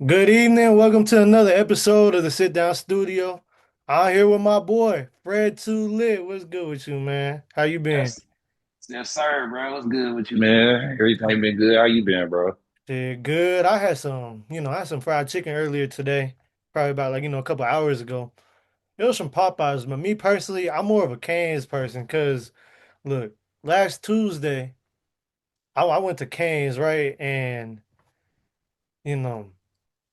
Good evening. Welcome to another episode of the Sit Down Studio. I'm here with my boy, Fred Too Lit. What's good with you, man? How you been? Yes, yes, sir, bro. What's good with you, man? Everything been good. How you been, bro? Did good. I had some fried chicken earlier today, probably about a couple hours ago. It was some Popeyes, but me personally, I'm more of a Cane's person because look, last Tuesday, I went to Cane's, right? And you know,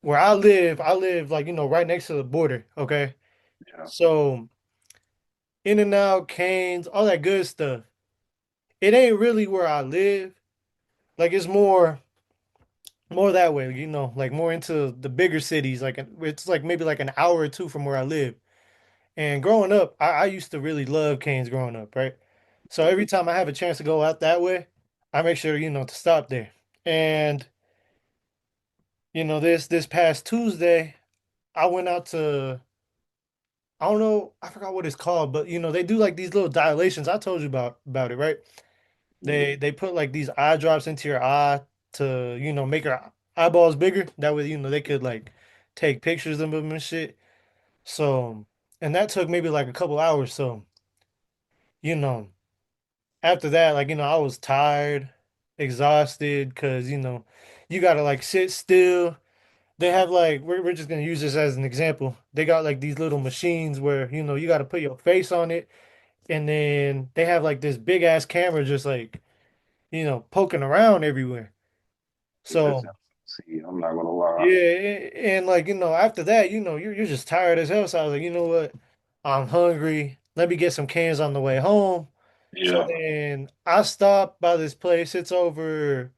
where I live right next to the border, okay? Yeah, So In and Out, Cane's, all that good stuff. It ain't really where I live. Like it's more that way, like more into the bigger cities. It's like maybe like an hour or two from where I live. And growing up, I used to really love Cane's growing up, right? So every time I have a chance to go out that way, I make sure, to stop there. And, this past Tuesday, I went out to I don't know, I forgot what it's called, but they do like these little dilations. I told you about it, right? yeah, They put like these eye drops into your eye to, make your eyeballs bigger. That way, they could like take pictures of them and shit. So, and that took maybe like a couple hours. So, you know, after that, I was tired, exhausted, because, you gotta like sit still. They have like, we're just gonna use this as an example. They got like these little machines where, you gotta put your face on it. And then they have like this big ass camera just like, poking around everywhere. yeah. So See, I'm not gonna lie. yeah, and like after that, you're just tired as hell. So I was like, you know what? I'm hungry. Let me get some cans on the way home. So Yeah, then I stopped by this place. It's over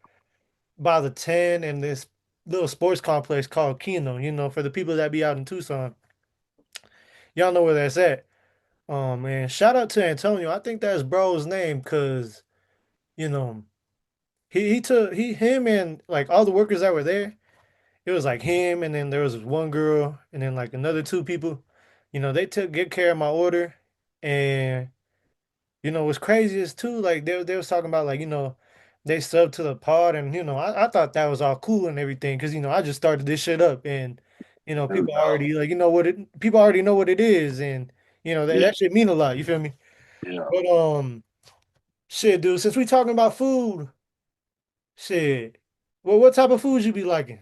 by the 10 and this little sports complex called Kino, for the people that be out in Tucson. Y'all know where that's at. Man, shout out to Antonio. I think that's bro's name because, you know, him and like all the workers that were there. It was like him, and then there was one girl, and then like another two people. They took good care of my order, and what's crazy is too, like they was talking about like they subbed to the pod, and I thought that was all cool and everything, because I just started this shit up, and no people doubt. already like people already know what it is, and that Yeah, that shit mean a lot. You feel me? yeah. But shit, dude, since we talking about food, shit, well, what type of food you be liking?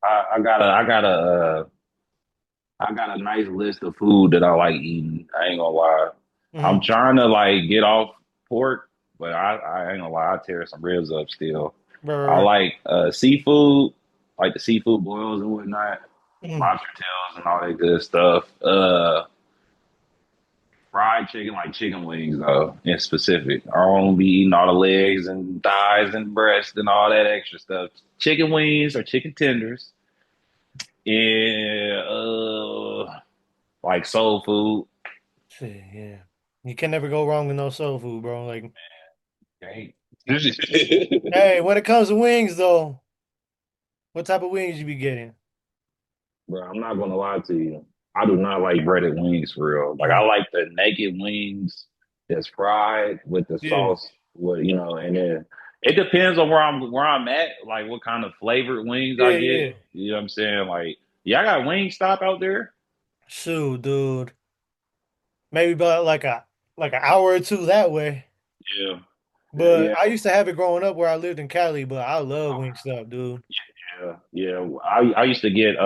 I got a nice list of food that I like eating. I ain't gonna lie. I'm Mm-hmm. trying to like get off pork, but I ain't gonna lie. I tear some ribs up still. I Right, like seafood, like the seafood boils and whatnot, right. lobster tails and all that good stuff. Fried chicken, like chicken wings, though, in specific. I don't be eating all the legs and thighs and breast and all that extra stuff. Chicken wings or chicken tenders. Yeah, like soul food. Shit, yeah. You can never go wrong with no soul food, bro. Like, Okay. hey, when it comes to wings, though, what type of wings you be getting? Bro, I'm not gonna lie to you. I do not like breaded wings for real. Like I Mhm. like the naked wings that's fried with the Yeah, sauce, with and then it depends on where I'm at, like what kind of flavored wings I yeah, get. yeah. You know what I'm saying? Like, yeah, I got Wingstop out there. Shoot, dude. Maybe about like an hour or two that way. Yeah, But yeah, I used to have it growing up where I lived in Cali, but I love Wingstop, dude. yeah. I used to get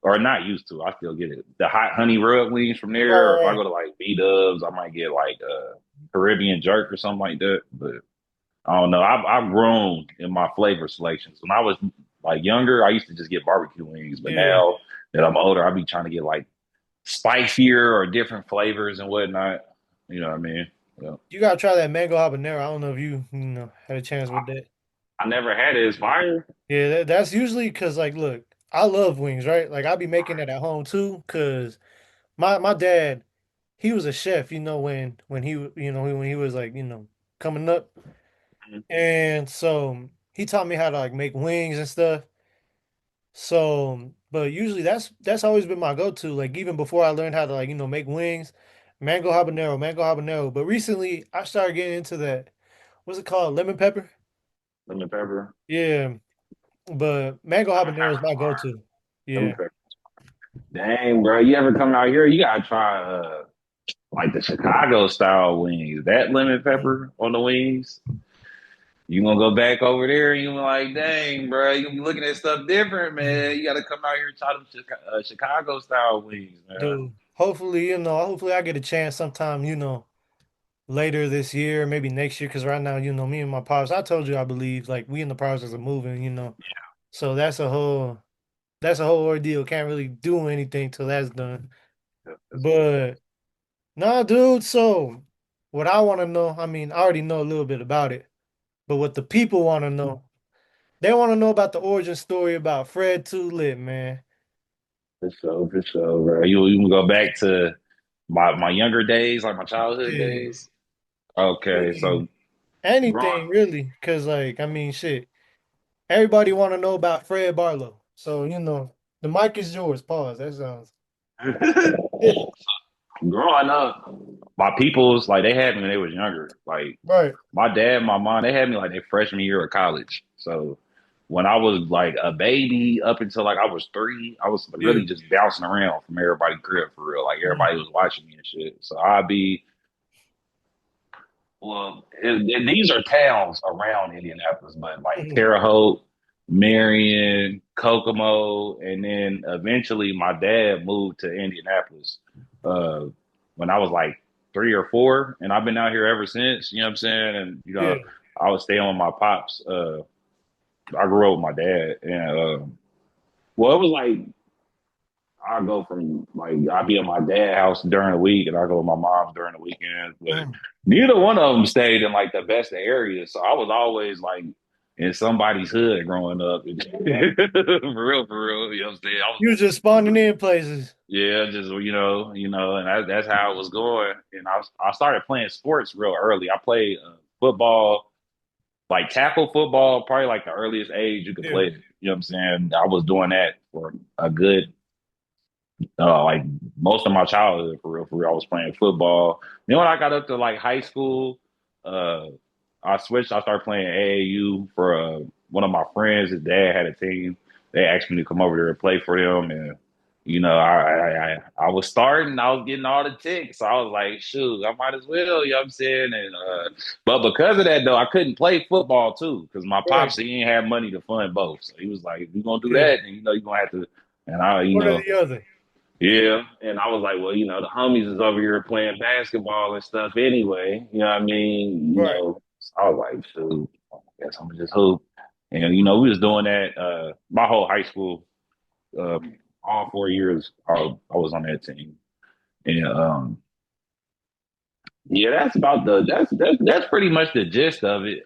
or not used to. I still get it. The hot honey rub wings from Right, there. Or if I right, go to like B Dubs, I might get like Caribbean jerk or something like that. But I don't know. I've grown in my flavor selections. When I was like younger, I used to just get barbecue wings, but yeah. now that I'm older, I be trying to get like spicier or different flavors and whatnot. You know what I mean? Yeah. You gotta try that mango habanero. I don't know if had a chance with that. I never had it. It's fire. Yeah, that's usually because like, look, I love wings, right? Like I'll be making it at home too, because my dad, he was a chef, when when he was like, coming up. And so he taught me how to like make wings and stuff. So, but usually that's always been my go-to. Like even before I learned how to like, make wings, mango habanero, mango habanero. But recently I started getting into that, what's it called? Lemon pepper? Lemon pepper. Yeah. But mango Lemon habanero is pepper's my fire. go-to. Lemon Yeah. pepper. Dang, bro. You ever come out here? You gotta try like the Chicago style wings. That lemon Mm. pepper on the wings. You gonna go back over there and you gonna be like, dang, bro, you gonna be looking at stuff different, man. You gotta come out here and try them Chicago style wings, man. Dude, hopefully, hopefully I get a chance sometime, later this year, maybe next year. Because right now, me and my pops, I told you, I believe, like, we in the process of moving. So that's a whole ordeal. Can't really do anything till that's done. That's what's up. But nah, dude. So what I want to know, I mean, I already know a little bit about it, but what the people want to know, they want to know about the origin story about Fred Too Lit, man. For sure, bro. You can go back to my younger days, like my childhood Yeah. days. Okay, Really, so growing anything really, because like, I mean, shit. Everybody want to know about Fred Barlow. So, the mic is yours. Pause. That sounds. growing up, my peoples like they had me when they was younger. Like Right. my dad, my mom, they had me like their freshman year of college. So when I was like a baby up until like I was 3, I was Yeah. really just bouncing around from everybody's crib for real. Like Mhm. everybody was watching me and shit. So I'd be well, these are towns around Indianapolis, but like Mhm. Terre Haute, Marion, Kokomo, and then eventually my dad moved to Indianapolis uh, when I was like 3 or 4, and I've been out here ever since. You know what I'm saying? And Yeah. I was staying with my pops. I grew up with my dad, and well, it was like I go from like I be at my dad's house during the week, and I go with my mom's during the weekends. But Mhm. neither one of them stayed in like the best of areas, so I was always like in somebody's hood growing up. For real, for real. You know what I'm saying? I was You was just spawning in places. yeah, just and that's how it was going. And I started playing sports real early. I played football, like tackle football, probably like the earliest age you could Yeah. play it. You know what I'm saying? I was doing that for a good like most of my childhood for real, for real. I was playing football. Then when I got up to like high school, uh, I switched. I started playing AAU for one of my friends. His dad had a team. They asked me to come over there and play for them, and I was starting. I was getting all the ticks. So I was like, shoot, I might as well. You know what I'm saying? And but because of that though, I couldn't play football too because my Right. pops he didn't have money to fund both. So he was like, if you're gonna do Yeah. that, then you're gonna have to. And I, One or the other. yeah, and I was like, well, the homies is over here playing basketball and stuff anyway. You know what I mean? Right. So I was like, shoot, I guess I'm gonna just hoop. And we was doing that my whole high school, all 4 years. I was on that team, and yeah, that's pretty much the gist of it.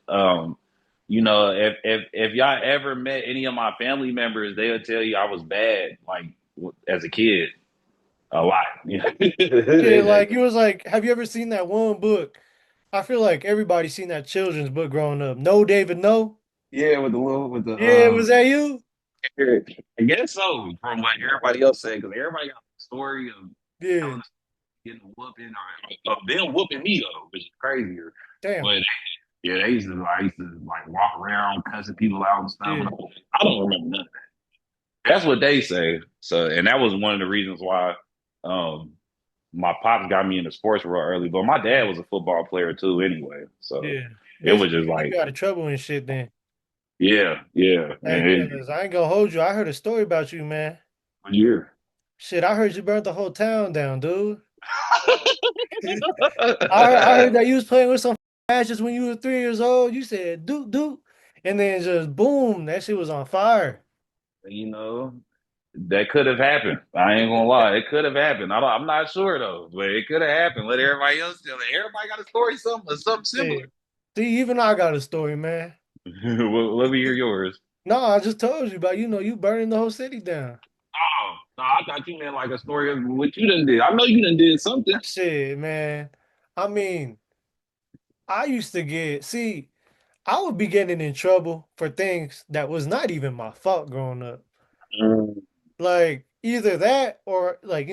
If y'all ever met any of my family members, they'll tell you I was bad, like as a kid. A lot. Yeah. Shit, like you was like, have you ever seen that one book? I feel like everybody's seen that children's book growing up. No, David, no. Yeah, with the little with the Yeah, was that you? I guess so from what everybody else said because everybody got a story of Yeah. telling us getting a whooping or of them whooping me though, which is crazier. Damn. But yeah, I used to like walk around cussing people out and stuff. Yeah. And I don't remember none of that. That's what they say. So and that was one of the reasons why um my pops got me into sports real early. But my dad was a football player too anyway. So Yeah. it was Basically, just keep like you out of trouble and shit then. yeah, yeah. Like, And cause I ain't gonna hold you. I heard a story about you, man. year. Shit, I heard you burnt the whole town down, dude. I heard that you was playing with some matches when you were 3 years old. You said doot doot, and then just boom, that shit was on fire. you know, that could have happened. I ain't gonna lie, it could have happened. I'm not sure though, but it could have happened. Let everybody else tell it. Everybody got a story, something similar. Shit. See, even I got a story, man. Let me hear yours. No, I just told you about, you burning the whole city down. Oh, no, I thought you meant like a story of what you done did. I know you done did something. Shit, man. I mean, I used to see, I would be getting in trouble for things that was not even my fault growing up. Mm, Like either that or like,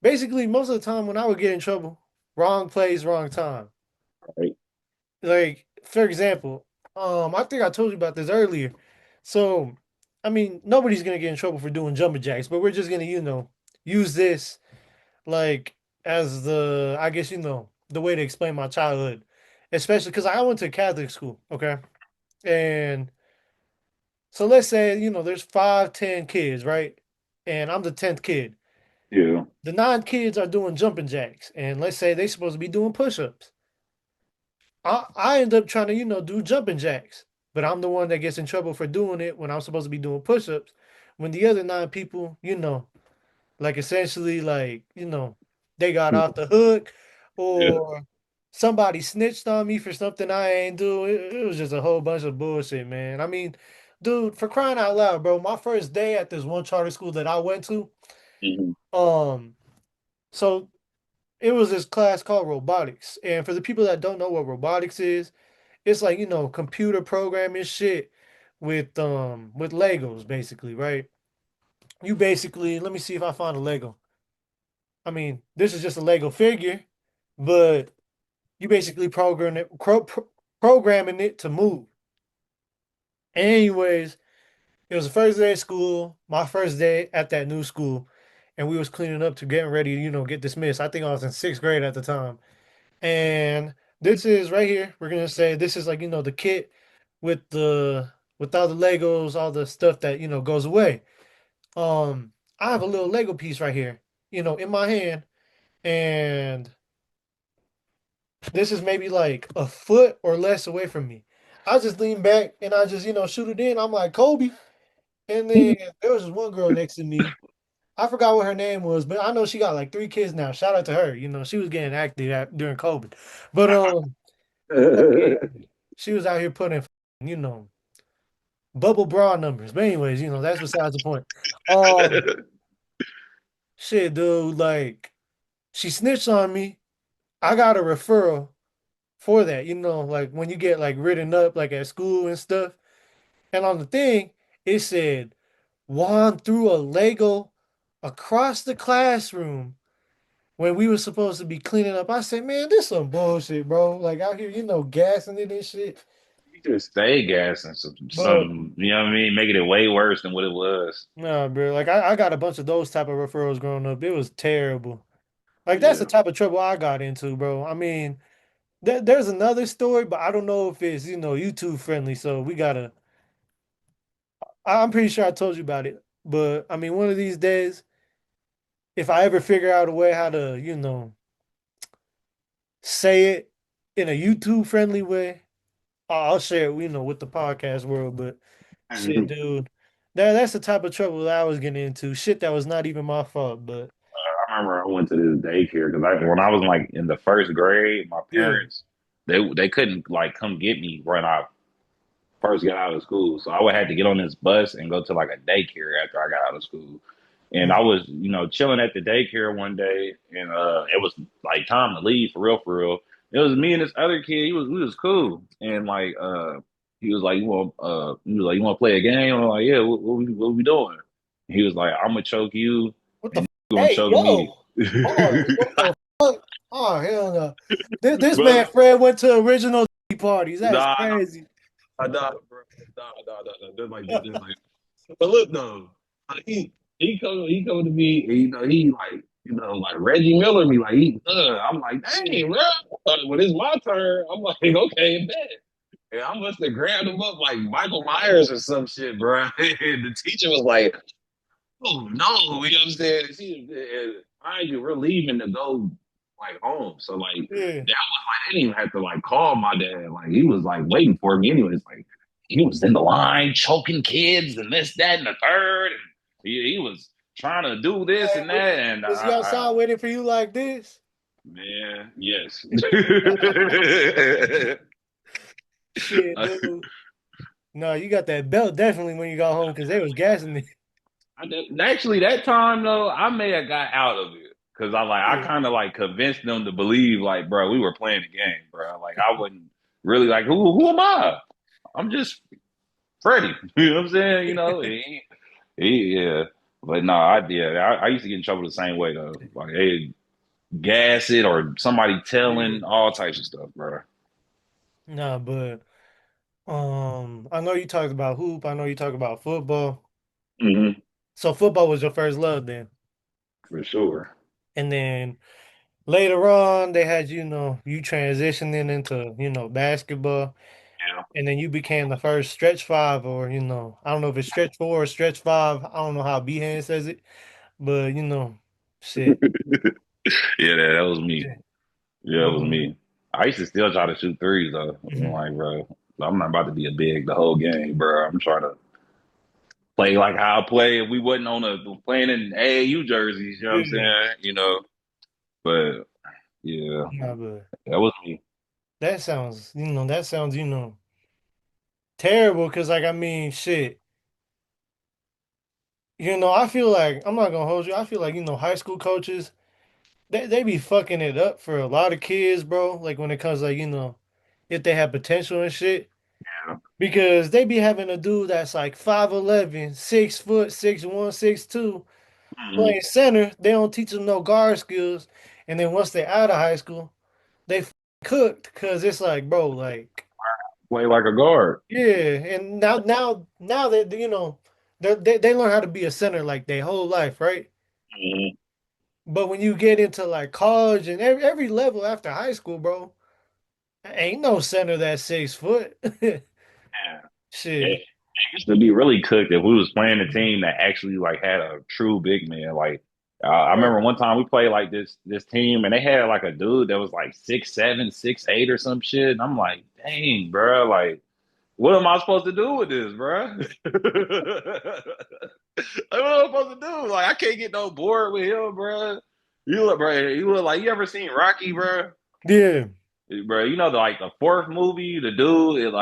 basically most of the time when I would get in trouble, wrong place, wrong time. right. Like, for example, I think I told you about this earlier. So, I mean, nobody's gonna get in trouble for doing jumping jacks, but we're just gonna, use this like as the, I guess, the way to explain my childhood, especially because I went to Catholic school, okay? And so let's say, there's 5, 10 kids, right? And I'm the 10th kid. Yeah. The 9 kids are doing jumping jacks, and let's say they're supposed to be doing push-ups. I end up trying to, do jumping jacks, but I'm the one that gets in trouble for doing it when I'm supposed to be doing push-ups. When the other 9 people, like essentially, like, they got off the hook Yeah. or somebody snitched on me for something I ain't do. It was just a whole bunch of bullshit, man. I mean, dude, for crying out loud, bro, my first day at this one charter school that I went to, Mhm. um, so it was this class called robotics. And for the people that don't know what robotics is, it's like, computer programming shit with Legos basically, right? You basically, let me see if I find a Lego. I mean, this is just a Lego figure, but you basically programming it to move. Anyways, it was the first day of school, my first day at that new school, and we was cleaning up to getting ready to, get dismissed. I think I was in 6th grade at the time. And this is right here. We're gonna say this is like, the kit with all the Legos, all the stuff that, goes away. I have a little Lego piece right here, in my hand, and this is maybe like a foot or less away from me. I just lean back and I just, shoot it in. I'm like Kobe. And then there was this one girl next to me. I forgot what her name was, but I know she got like 3 kids now. Shout out to her. She was getting active during COVID. But fucking, she was out here putting, you know, bubble bra numbers. But anyways, that's besides the point. Um, shit, dude, like she snitched on me. I got a referral for that. Like when you get like written up like at school and stuff. And on the thing, it said Juan threw a Lego across the classroom when we were supposed to be cleaning up. I said, man, this some bullshit, bro. Like out here, gassing it and shit. You just stay gassing But some, you know what I mean? Making it way worse than what it was. nah, bro. Like I got a bunch of those type of referrals growing up. It was terrible. Like that's the Yeah. type of trouble I got into, bro. I mean, there's another story, but I don't know if it's, YouTube friendly. So we gotta. I'm pretty sure I told you about it. But I mean, one of these days, if I ever figure out a way how to, say it in a YouTube friendly way, I'll share it, with the podcast world. But shit, dude, that's the type of trouble that I was getting into. Shit that was not even my fault. But I remember I went to this daycare because when I was like in the first grade, my yeah, parents they couldn't like come get me when I first got out of school, so I would have to get on this bus and go to like a daycare after I got out of school. And I mm, was, chilling at the daycare one day, and it was like time to leave for real, for real. It was me and this other kid. We was cool, and like he was like, you want to play a game? I'm like, yeah. What we doing? He was like, I'm gonna choke you, what the? and you gonna Hey, choke me. yo, pause. What the fuck? Oh hell no! This man But Fred went to original parties. That's nah, crazy. nah, bro. Nah. Just like. But look though, like, he come to me, and he like like Reggie Miller me like I'm like dang bro. When it's my turn, I'm like okay bet. And I must have grabbed him up like Michael Myers or some shit, bro. And the teacher was like, oh no, you know what I'm saying? And mind you, we're leaving to go like home. So like that Yeah, was like I didn't even have to like call my dad. Like he was like waiting for me anyways. Like he was in the line choking kids and this, that, and the third. And he was trying to do this man, and that. And was he outside waiting for you like this? man, yes. Shit, dude. No, you got that belt definitely when you got home because they was gassing me. Actually, that time though, I may have got out of it because I Yeah. kind of like convinced them to believe like, bro, we were playing the game, bro. Like I wasn't really like, who am I? I'm just Freddie. You know what I'm saying? Yeah. But no, I used to get in trouble the same way though. Like they gas it or somebody Yeah. telling all types of stuff, bro. Nah, but I know you talked about hoop. I know you talked about football. Hmm. So football was your first love then. For sure. And then later on, they had, you transitioning into, basketball. Yeah. And then you became the first stretch five, or, I don't know if it's stretch four or stretch five. I don't know how Behan says it, but, shit. Yeah, that was me. Shit. Yeah, it But, was me. I used to still try to shoot threes though. I'm mhm. like, bro, I'm not about to be a big the whole game, bro. I'm trying to play like how I play if we wasn't on a playing in AAU jerseys, you know what I'm Yeah. saying? But yeah, Nah, but that was me. that sounds, terrible. Cause like, I mean, shit. I feel like I'm not gonna hold you. I feel like, high school coaches, they be fucking it up for a lot of kids, bro. Like when it comes like, if they have potential and shit. Yeah. Because they be having a dude that's like 5'11", 6 foot, 6'1", 6'2", Hmm. playing center. They don't teach them no guard skills. And then once they out of high school, they cooked because it's like, bro, like, Play like a guard. yeah. And now that, they learn how to be a center like their whole life, right? Hmm. But when you get into like college and every level after high school, bro, ain't no center that's 6 foot. Yeah. It, Shit. it used to be really cooked if we was playing a team that actually like had a true big man. Like I Right. remember one time we played like this team and they had like a dude that was like 6'7", 6'8" or some shit. And I'm like, dang, bro, like what am I supposed to do with this, bro? Like, what am I supposed to do? Like I can't get no board with him, bro. You look like you ever seen Rocky, bro? Yeah. Bro, you know the like the fourth movie, the dude is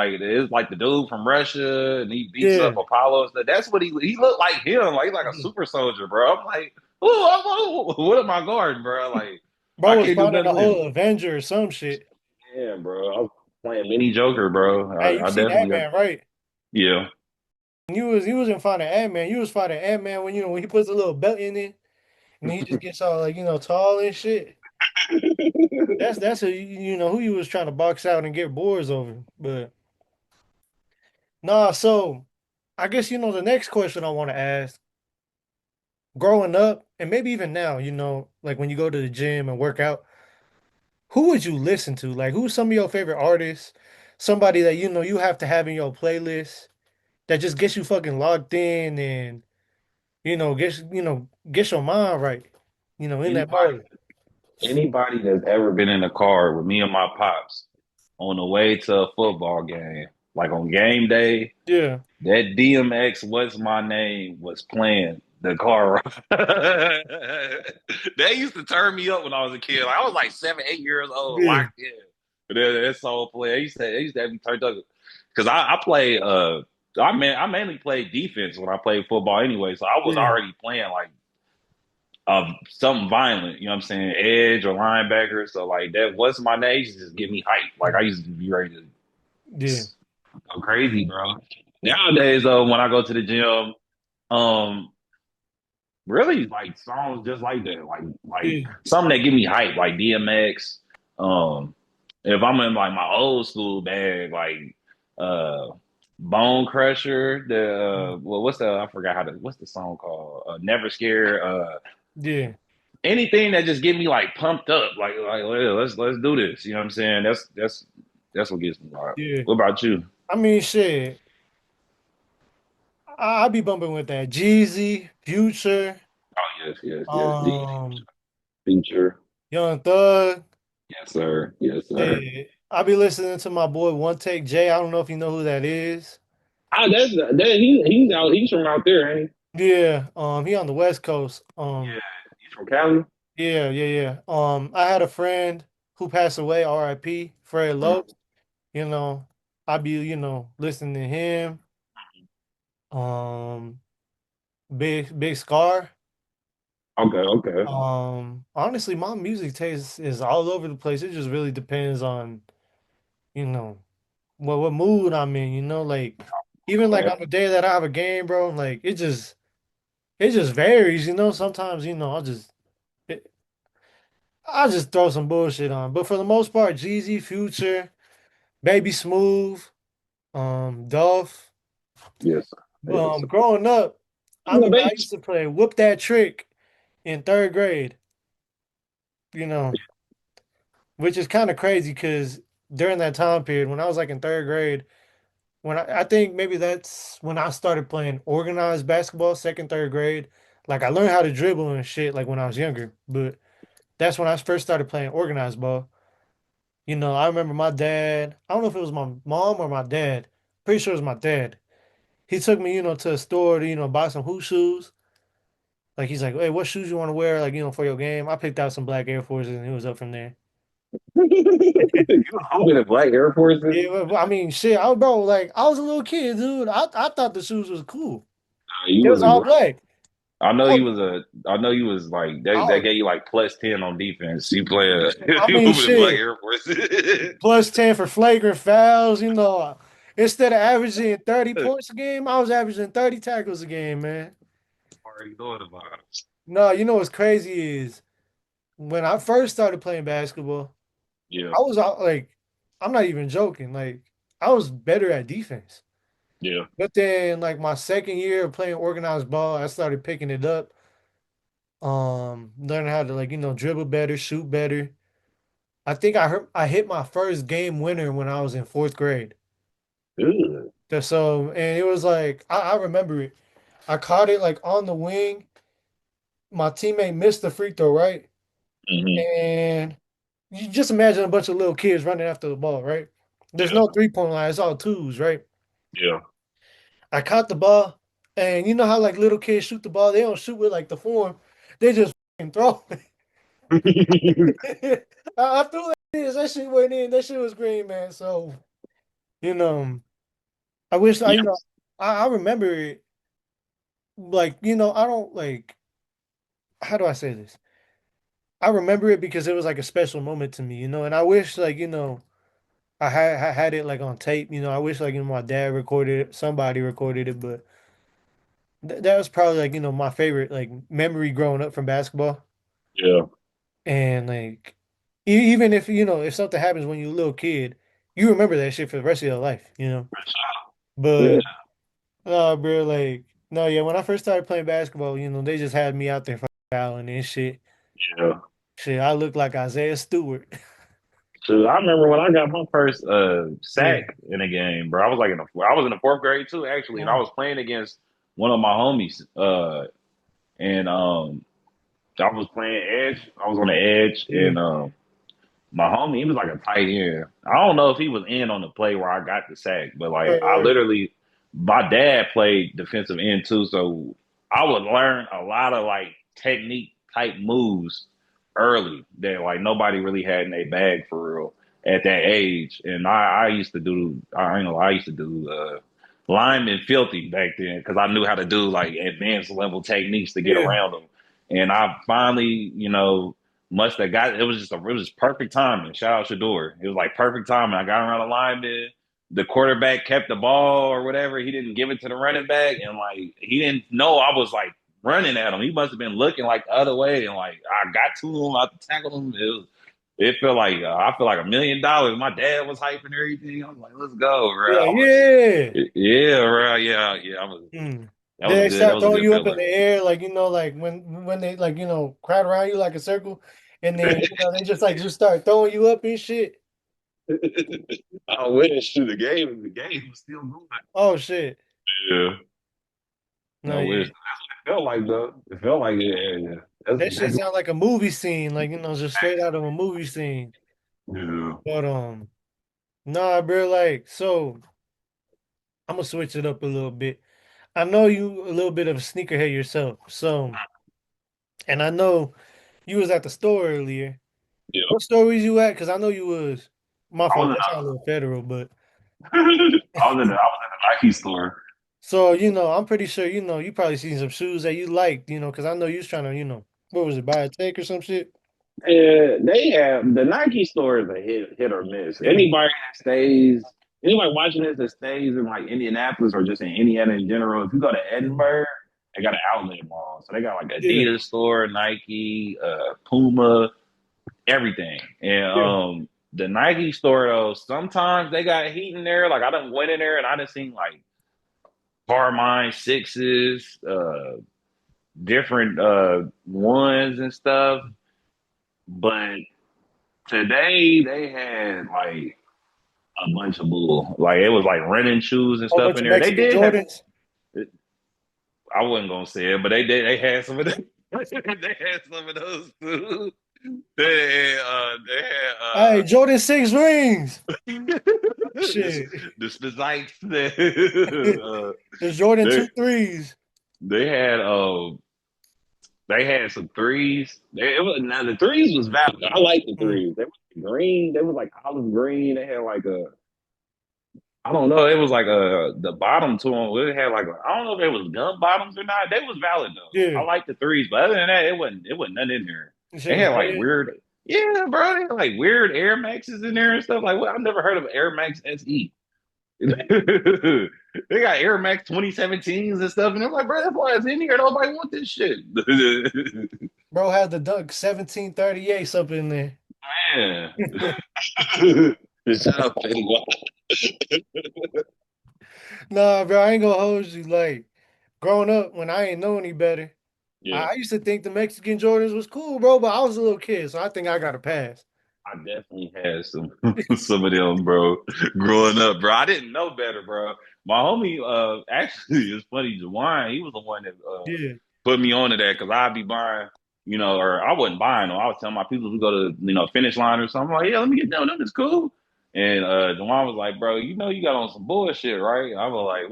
like the dude from Russia, and he beats up Yeah. Apollo and stuff. That's what he looked like him, like he's like a super soldier, bro. I'm like, what am I guarding, bro? Like I Bro was can't do finding nothing the with him. whole Avenger or some shit. Yeah, bro. I was playing mini Joker, bro. Hey, you I seen definitely got Ant-Man, right? yeah. And you wasn't fighting Ant-Man. You was fighting Ant-Man when when he puts a little belt in it and he just gets all like, tall and shit. That's who you was trying to box out and get boards over. But nah, so I guess the next question I want to ask, growing up and maybe even now, like when you go to the gym and work out, who would you listen to? Like who's some of your favorite artists? Somebody that you have to have in your playlist that just gets you fucking locked in and gets your mind right, in that Anybody mode. anybody that's ever been in a car with me and my pops on the way to a football game, like on game day. Yeah, That DMX, what's my name, was playing the car ride. That used to turn me up when I was a kid. Like I was like 7, 8 years old, yeah, locked in. But that song play. They used to have me turned up because I play. I mainly played defense when I played football anyway. So I was yeah, already playing like something violent. You know what I'm saying? Edge or linebacker. So like that, what's my name? Used to just give me hype. Like I used to be ready to yeah, go crazy, bro. Nowadays, though, when I go to the gym, um, really like songs just like that, like yeah, something that give me hype, like DMX. Um, if I'm in like my old school bag, like uh, Bone Crusher, well, what's the I forgot what's the song called? Never Scared. yeah, Anything that just get me like pumped up, like well, let's do this. You know what I'm saying? That's what gets me. Right. yeah. What about you? I mean, shit. I be bumping with that Jeezy, Future, Oh yes. um, Feature. Young Thug. Yes, sir. Yes, sir. Shit. I be listening to my boy One Take J. I don't know if you know who that is. Ah, he's out. He's from out there, ain't Yeah, he on the West Coast. he? Yeah, he's from Cali. Yeah, yeah, yeah. I had a friend who passed away, R.I.P. Fred Mm. Lowe. You know, I be, listening to him. Um, Big Scar. Okay. Honestly, my music taste is all over the place. It just really depends on, you know, what mood I'm in, like even like Okay. on the day that I have a game, bro, like it just varies, Sometimes, it, I'll just throw some bullshit on. But for the most part, Jeezy, Future, Baby Smooth. Dolph. Yes. Yes. Growing up, I The remember I base. used to play Whoop That Trick in third grade, you know, which is kind of crazy because during that time period, when I was like in third grade, I think maybe that's when I started playing organized basketball, second, third grade. Like I learned how to dribble and shit like when I was younger, but that's when I first started playing organized ball. I remember my dad, I don't know if it was my mom or my dad. Pretty sure it was my dad. He took me, to a store to, buy some hoop shoes. Like he's like, "Hey, what shoes you want to wear, like, for your game?" I picked out some black Air Forces and it was up from there. You hungry the Black Air Forces? Yeah, well, I mean, shit, bro, like I was a little kid, dude. I thought the shoes was cool. You It was was a all great. black. I know I you was, was a. I know you was like I they was, gave you like +10 on defense. You play a I you mean, moving the Black shit, Air Forces. plus 10 for flagrant fouls. Instead of averaging 30 points a game, I was averaging 30 tackles a game, man. Already knowing about it. No, you know what's crazy is when I first started playing basketball, Yeah, I was out like, I'm not even joking. Like, I was better at defense. yeah. But then, like my second year of playing organized ball, I started picking it up. Learning how to like, dribble better, shoot better. I think I hit my first game winner when I was in fourth grade. Good. And it was like I remember it. I caught it like on the wing. My teammate missed the free throw, right? Hmm. And you just imagine a bunch of little kids running after the ball, right? There's Yeah, no 3-point line, it's all twos, right? yeah. I caught the ball, and you know how like little kids shoot the ball, they don't shoot with like the form, they just fucking throw it. I threw that shit went in, that shit was green, man. So, you know, I wish I, Yeah. I remember it like, I don't like, how do I say this? I remember it because it was like a special moment to me, and I wish like, I had it like on tape, I wish like, my dad recorded it, somebody recorded it, but that was probably like, my favorite like memory growing up from basketball. Yeah. And like, even if, if something happens when you're a little kid, you remember that shit for the rest of your life. Yeah. But, bro, like, no, yeah, when I first started playing basketball, they just had me out there for fouling and shit. Yeah. Shit, I look like Isaiah Stewart. So I remember when I got my first Yeah. sack in a game, bro. I was in the fourth grade too, actually, and I Mm. was playing against one of my homies. And I was playing edge. I was on the edge, Yeah. and my homie, he was like a tight end. I don't know if he was in on the play where I got the sack, but like Right, I right. literally, my dad played defensive end too, so I would learn a lot of like technique type moves early that like nobody really had in their bag for real at that age. And I used to do, I ain't gonna lie, I used to do lineman filthy back then because I knew how to do like advanced level techniques to get Yeah. around them. And I finally, must have got it was just perfect timing. Shout out Shador. It was like perfect timing. I got around the lineman. The quarterback kept the ball or whatever. He didn't give it to the running back, and like he didn't know I was like running at him. He must have been looking like the other way, and like I got to him, I tackled him. It felt like I feel like $1 million. My dad was hyping everything. I was like, "Let's go, bro!" Yeah, yeah. Yeah, bro. Yeah, yeah. Mm. That was Then a they good. That start was a throwing good you up in feeling. the air, like like when they like crowd around you like a circle, and then they just start throwing you up and shit. I wish the game. The game was still going. Oh shit! Yeah, I No, wish. yeah, That's what it felt like, though. It felt like, yeah, yeah. That's that shit exactly. sounds like a movie scene, like just straight out of a movie scene. Yeah. But nah, bro, like so, I'm gonna switch it up a little bit. I know you a little bit of a sneakerhead yourself, so and I know you was at the store earlier. Yeah. What store was you at? Because I know you was. My I fault. was That sounded a little federal, but. I was in the Nike store. So, I'm pretty sure, you probably seen some shoes that you liked, because I know you was trying to, what was it, buy a take or some shit? Yeah, they have the Nike store is a hit or miss. Yeah. Anybody watching this that stays in like Indianapolis or just in Indiana in general, if you go to Mhm. Edinburgh, they got an outlet mall. So they got like Yeah. Adidas store, Nike, Puma, everything. And Yeah. the Nike store though, sometimes they got heat in there. Like I done went in there and I done seen like Carmine sixes, different ones and stuff. But today they had like a bunch of bull. Like it was like running shoes and A stuff bunch in of there. They Mexican did have. Jordans. I wasn't gonna say it, but they did. They had some of them. They had some of those too. Hey, Jordan 6 rings. This Shit. the Spizikes. The Jordan They 2 threes. they had they had some threes. It was now the threes was valid. I like the Mm, threes. They were green. They was like olive green. They had like a I don't know. It was like the bottom to them. It had like I don't know if it was gum bottoms or not. They was valid though. I yeah. like the threes, but other than that, it wasn't nothing in there. This They shit was had like red. weird, yeah, bro. They had like weird Air Maxes in there and stuff. Like what? I've never heard of Air Max SE. They got Air Max 2017s and stuff, and they're like, bro, that's why it's in here. Nobody want this shit. Bro had the Dunk 1738s up in there. Man. Shout out Freddie. Nah, bro, I ain't gonna hold you. Like, growing up, when I ain't know any better, Yeah. I used to think the Mexican Jordans was cool, bro, but I was a little kid, so I think I got a pass. I definitely had some some of them, bro. Growing up, bro, I didn't know better, bro. My homie, actually, it's funny. Juan, he was the one that Yeah. put me on to that because I'd be buying, or I wasn't buying them. I was telling my people to go to finish line or something. I'm like, yeah, let me get down. Them is cool. And Juan was like, bro, you got on some bullshit, right? I was like,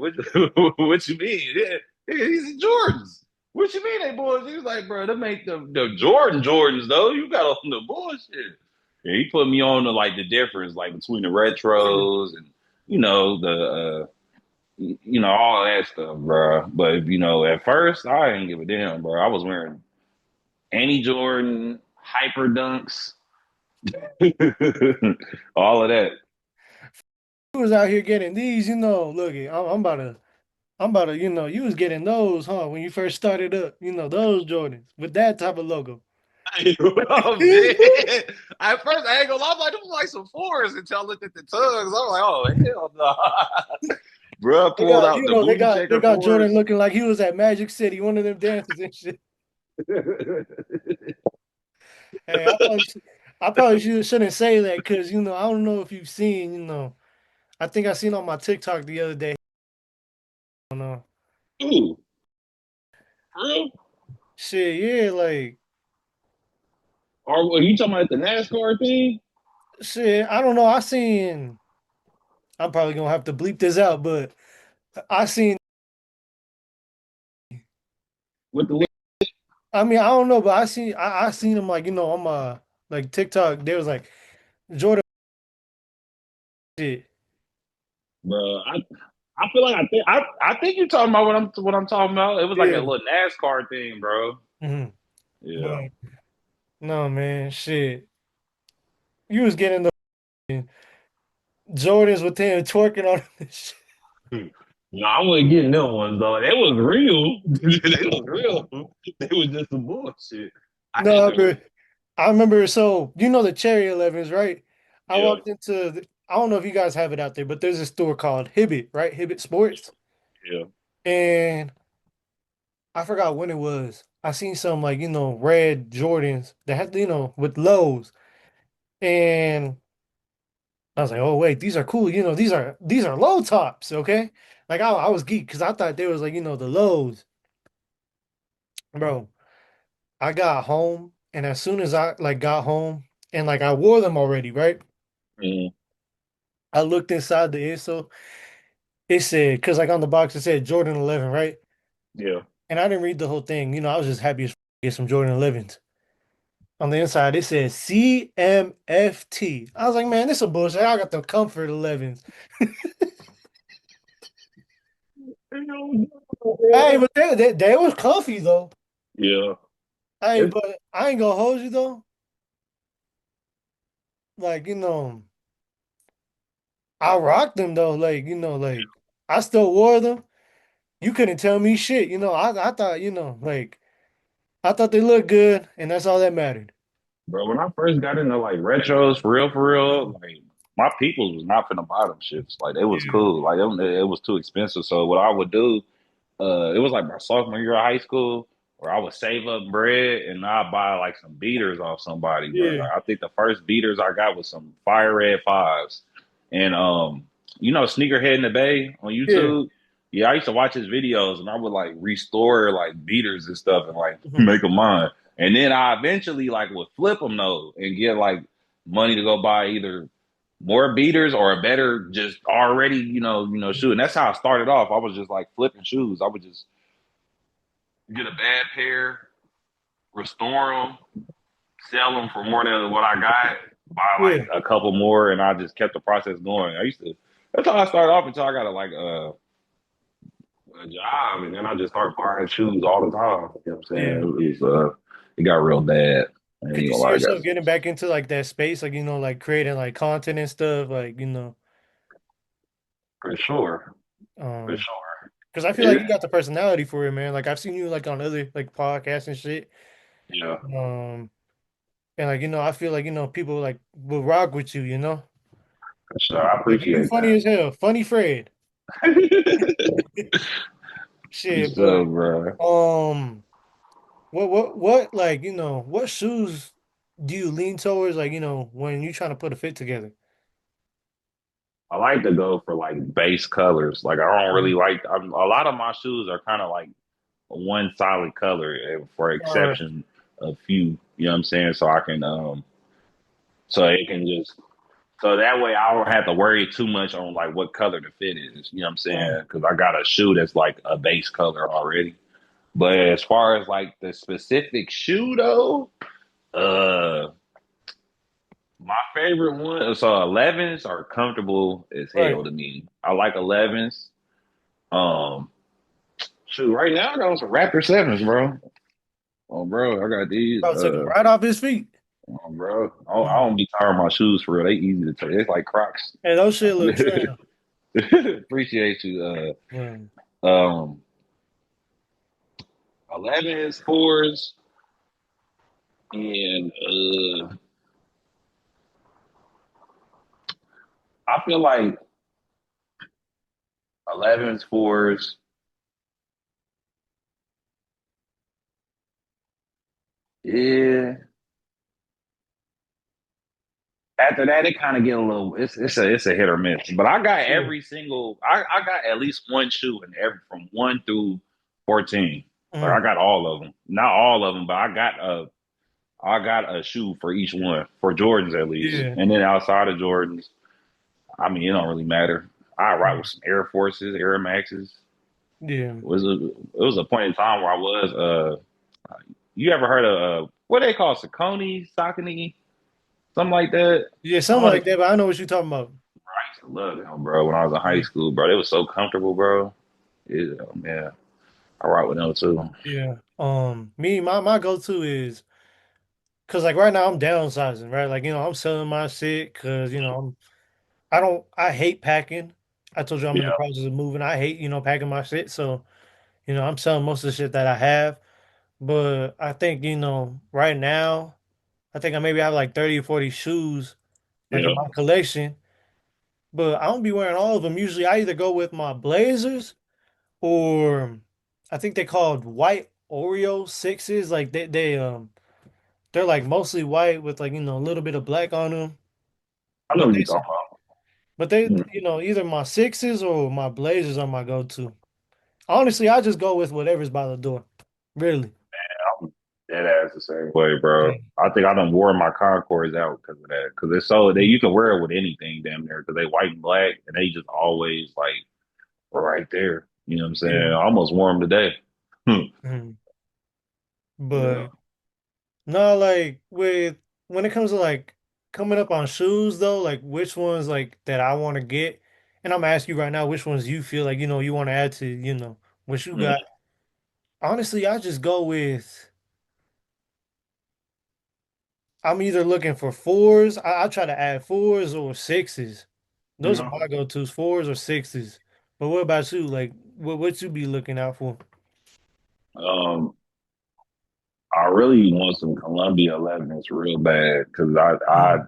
what you mean? Yeah, yeah, these are Jordans. What you mean they bullshit? He was like, bro, they make the Jordan Jordans though. You got on the bullshit. Yeah, he put me on to like the difference, like between the retros and the all that stuff, bro. But at first I didn't give a damn, bro. I was wearing Annie Jordan, Hyper Dunks, all of that. You was out here getting these, look, I'm about to, you was getting those, huh? When you first started up, those Jordans with that type of logo. Oh man! At first, I ain't gonna lie. I'm like, them was like some fours until I looked at the tugs. I was like, oh hell no, bro. They Pulled got, out the they booty got they shaker got Jordan fours. looking like he was at Magic City, one of them dances and shit. Hey, I probably shouldn't say that because I don't know if you've seen, I think I seen on my TikTok the other day. I don't know. Ooh, for real? Shit, yeah, like Or are you talking about the NASCAR thing shit. I don't know. I seen. I'm probably gonna have to bleep this out, but I seen. with the? I mean, I don't know, but I seen him like on my like TikTok. There was like Jordan shit. Bro, I feel like I think you're talking about what I'm talking about. It was like a Yeah. little NASCAR thing, bro. hmm Yeah. But no, man, shit. You was getting the Jordans with him twerking on this shit. No, I wasn't getting them ones though. They was real. They was real. They was just some bullshit. I had No, to. bro. I remember. So the Cherry 11s, right? I Yeah, walked into. I don't know if you guys have it out there, but there's a store called Hibbit, right? Hibbit Sports, yeah. and I forgot when it was. I seen some like red Jordans that had with lows, and I was like, oh wait, these are cool. These are low tops, okay? Like I was geeked because I thought they was like the lows, bro. I got home, and as soon as I like got home and like I wore them already, right? Mm, I looked inside the insole. It said, because like on the box it said Jordan 11, right? yeah. And I didn't read the whole thing. I was just happy to get some Jordan 11s. On the inside, it says CMFT. I was like, man, this is bullshit. I got the Comfort 11s. Hey, but they was comfy though. Yeah. Hey, It's, but I ain't gonna hold you though. Like, I rocked them though. Like, like I still wore them. You couldn't tell me shit. I thought, like I thought they looked good, and that's all that mattered. Bro, when I first got into like retros, for real, like my peoples was not finna buy them shits. Like it was Yeah, cool. Like it was too expensive. So what I would do, it was like my sophomore year of high school, where I would save up bread and I'd buy like some beaters off somebody, bro. yeah, Like, I think the first beaters I got was some fire red fives. And you know, Sneakerhead in the Bay on yeah. YouTube. Yeah, I used to watch his videos and I would like restore like beaters and stuff and like Mhm. make them mine. And then I eventually like would flip them though and get like money to go buy either more beaters or a better just already shoe. And that's how I started off. I was just like flipping shoes. I would just get a bad pair, restore them, sell them for more than what I got, buy Yeah. like a couple more, and I just kept the process going. I used to. That's how I started off until I got a job, and then I just started buying shoes all the time. You know what I'm Yeah. saying? It got real bad. I ain't Could you gonna see lie, yourself guys. getting back into like that space, like like creating like content and stuff, For sure, for um, sure. because I feel like It, you got the personality for it, man. Like I've seen you like on other like podcasts and shit, yeah, um, and like I feel like people like will rock with you, for sure. I like you appreciate funny as hell, funny Fred, that. for shit. sure, But bro. um, what like what shoes do you lean towards, like when you're trying to put a fit together? I like to go for like base colors. Like I don't really Mhm. like. A lot of my shoes are kind of like one solid color, for All right. exception of few. You know what I'm saying? So I can so it can just so that way I don't have to worry too much on like what color the fit is. You know what I'm saying? Because I got a shoe that's like a base color already. But as far as like the specific shoe though, uh, my favorite one. So 11s are comfortable as Right. hell to me. I like 11s. Um, Shoot, right now I got some Raptor 7s, bro. Oh, bro, I got these. About took him right off his feet. Bro, I Mhm. don't be tired of my shoes for real. They easy to take. It's like Crocs. Hey, those shit look trim. Appreciate you. Mm. 11s, fours, and I feel like 11s, fours. Yeah. After that, it kind of get a little. It's a hit or miss. But I got Yeah. every single. I got at least one shoe in every from 1 through 14. Like I Mm. got all of them. Not all of them, but I got a shoe for each one for Jordans at least. Yeah. And then outside of Jordans, I mean it don't really matter. I ride with Mm. some Air Forces, Air Maxes. Yeah. It was a point in time where I was you ever heard of what they call Saucony, Saucony, something like that? Yeah, I don't something know. like that, but I know what you're talking about. I used to love them, bro. When I was in high Yeah. school, bro, they was so comfortable, bro. Yeah, man, I ride with them too. Yeah. My go-to is because like right now I'm downsizing, right? Like, I'm selling my shit because, I hate packing. I told you I'm in the Yeah, process of moving. I hate, packing my shit. So, I'm selling most of the shit that I have. But I think, right now, I think I maybe have like 30 or 40 shoes like in yeah. my collection. But I don't be wearing all of them. Usually I either go with my blazers or I think they called white Oreo sixes. Like they're like mostly white with like, a little bit of black on them. I know But what you're talking they, about. either my sixes or my blazers are my go-to. Honestly, I just go with whatever's by the door. Really. I'm dead ass the same way, bro. Yeah. I think I done wore my Concords out because of that. Because it's so they you can wear it with anything damn near because they white and black and they just always like right there. You know what I'm saying? Yeah. I almost wore them today. Mhm. Yeah, But no, like when it comes to like coming up on shoes though, like which ones like that I want to get, and I'm asking you right now, which ones you feel like you want to add to what you mm, got. Honestly, I just go with I'm either looking for fours. I try to add fours or sixes. Those are yeah. my go-tos, fours or sixes. But what about you? Like what you be looking out for? Um, I really want some Columbia 11s real bad because Mm.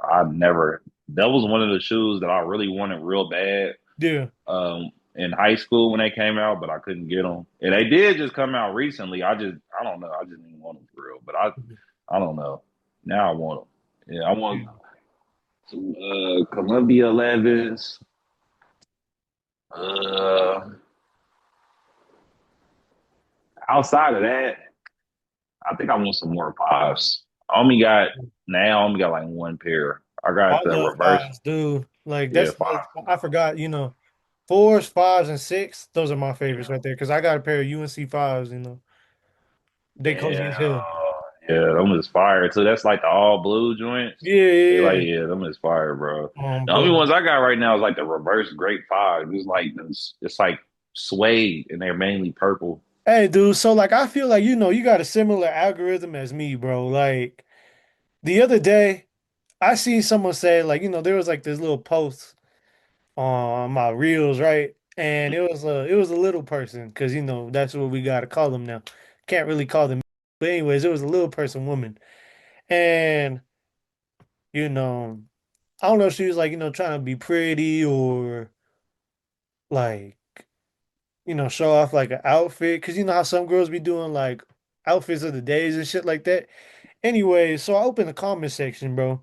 I never that was one of the shoes that I really wanted real bad Yeah. in high school when they came out, but I couldn't get them. And they did just come out recently. I don't know. I just didn't want them for real. But I don't know. Now I want them. Yeah, I want some Columbia 11s. Uh, outside of that, I think I want some more fives. I only got like one pair. I I got the love reverse. fives, dude. Like Yeah, that's five. I forgot, fours, fives, and six. Those are my favorites right there. Cause I got a pair of UNC fives, They cozy Yeah, as hell. yeah, them is fire too. That's like the all blue joints. Yeah, They yeah, like, yeah. yeah, them is fire, bro. The only Bro. ones I got right now is like the reverse grape five. It's like suede and they're mainly purple. Hey, dude. So like, I feel like you got a similar algorithm as me, bro. Like the other day, I seen someone say like, there was like this little post on my reels, right? And it was a little person, because that's what we gotta call them now. Can't really call them, but anyways, it was a little person woman, and you know, I don't know if she was like trying to be pretty or like show off like an outfit, because you know how some girls be doing like outfits of the days and shit like that. Anyway, so I opened the comment section, bro.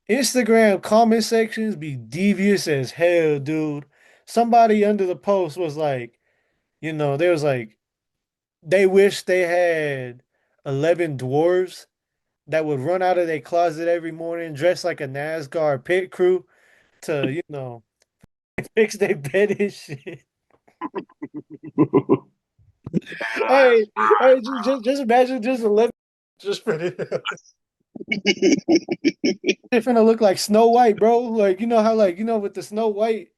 Instagram comment sections be devious as hell, dude. Somebody under the post was like, they was like, they wish they had 11 dwarves that would run out of their closet every morning dressed like a NASCAR pit crew to, fix their bed and shit. Hey, hey, just imagine just 11 just for this. They're finna look like Snow White, bro. Like, you know how, like, with the Snow White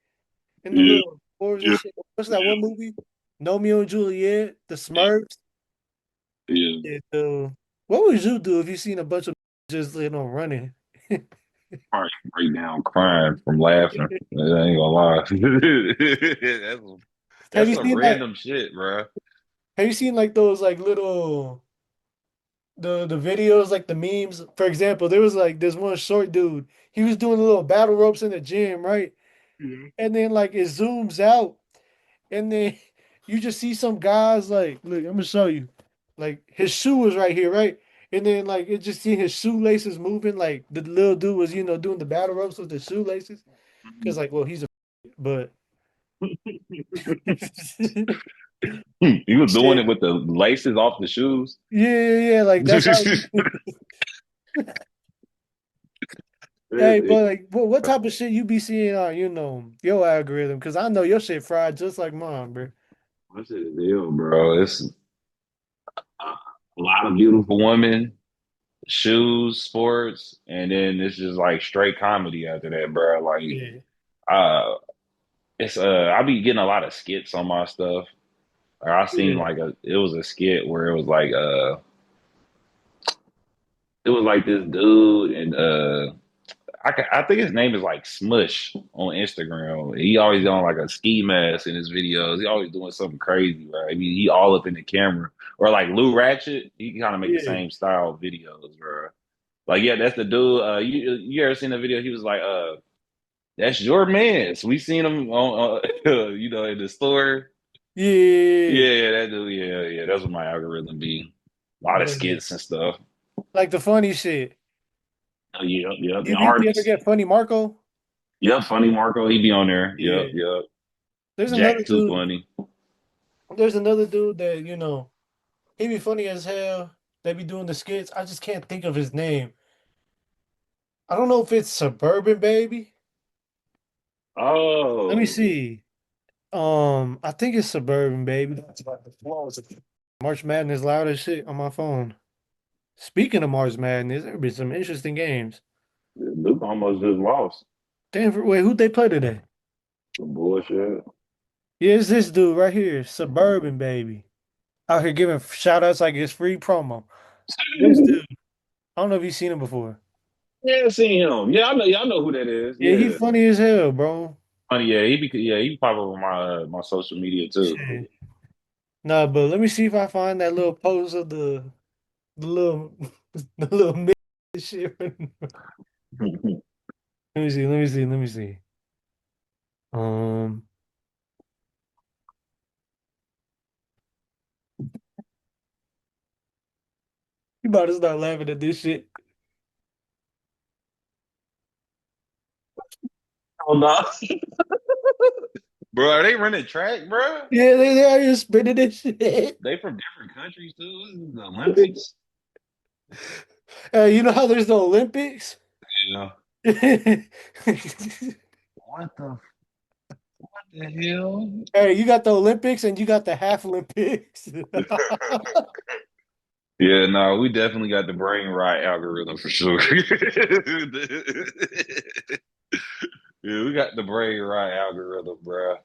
and the Yeah, little dwarves and yeah, shit. What's that one movie? Romeo and Juliet, the Smurfs. yeah. Yeah, what would you do if you seen a bunch of just running? Probably break down crying from laughing. I ain't gonna lie. Have That's you some seen like random shit, bro. have you seen like those like little the videos, like the memes? For example, there was like this one short dude. He was doing little battle ropes in the gym, right? Yeah. And then like it zooms out, and then you just see some guys like, look, I'm gonna show you. Like his shoe was right here, right? And then like it just see his shoelaces moving, like the little dude was, doing the battle ropes with the shoelaces. Cause like, well, he's a but He was doing shit. it with the laces off the shoes. Yeah, yeah, yeah. Like that's how. Hey, but like, what type of shit you be seeing on, your algorithm? Cause I know your shit fried just like mine, bro. What's the deal, bro? It's a lot of beautiful women, shoes, sports, and then it's just like straight comedy after that, bro. Like, Yeah, uh, it's I be getting a lot of skits on my stuff. Or I seen yeah, like it was a skit where it was like this dude and I think his name is like Smush on Instagram. He always on like a ski mask in his videos. He always doing something crazy, right? I mean, he all up in the camera. Or like Lou Ratchet, he kind of make the yeah, same style of videos, bro. Like, yeah, that's the dude. You ever seen the video? He was like, that's your man. So we seen him on, in the store. yeah. Yeah, that dude. Yeah, yeah, that's what my algorithm be. A lot of But yeah, skits and stuff. like the funny shit. Oh, yep, yep. And You ever artists. get funny Marco? Yep, funny Marco. He be on there. Yep, Yeah. yep. There's another Jack too dude. funny. There's another dude that he be funny as hell. They be doing the skits. I just can't think of his name. I don't know if it's Suburban Baby. Let me Oh, see. I think it's Suburban Baby. March Madness loud as shit on my phone. Speaking of March Madness, there been some interesting games. Luke almost just lost. Denver, wait, who'd they play today? Some bullshit. Yeah, it's this dude right here, Suburban Baby. Out here giving shout outs like it's free promo. This dude, I don't know if you've seen him before. Yeah, I seen him. Yeah, I know. Yeah, I know who that is. Yeah, he Yeah, funny as hell, bro. funny. Yeah, he pop up on my social media too. Shit. Nah, but let me see if I find that little post of the. The little the little mid shit. Let me see, let me see, let me see. Um, you about to start laughing at this shit. Oh no, bro, are they running track, bro? Yeah, they out here spinning this shit. They from different countries too. This is the Olympics. You know how there's the Olympics? Yeah. Hey, What the hell? you got the Olympics and you got the half Olympics. Yeah, no, we definitely got the brain right algorithm for sure. Yeah, we got the brain right algorithm, bro.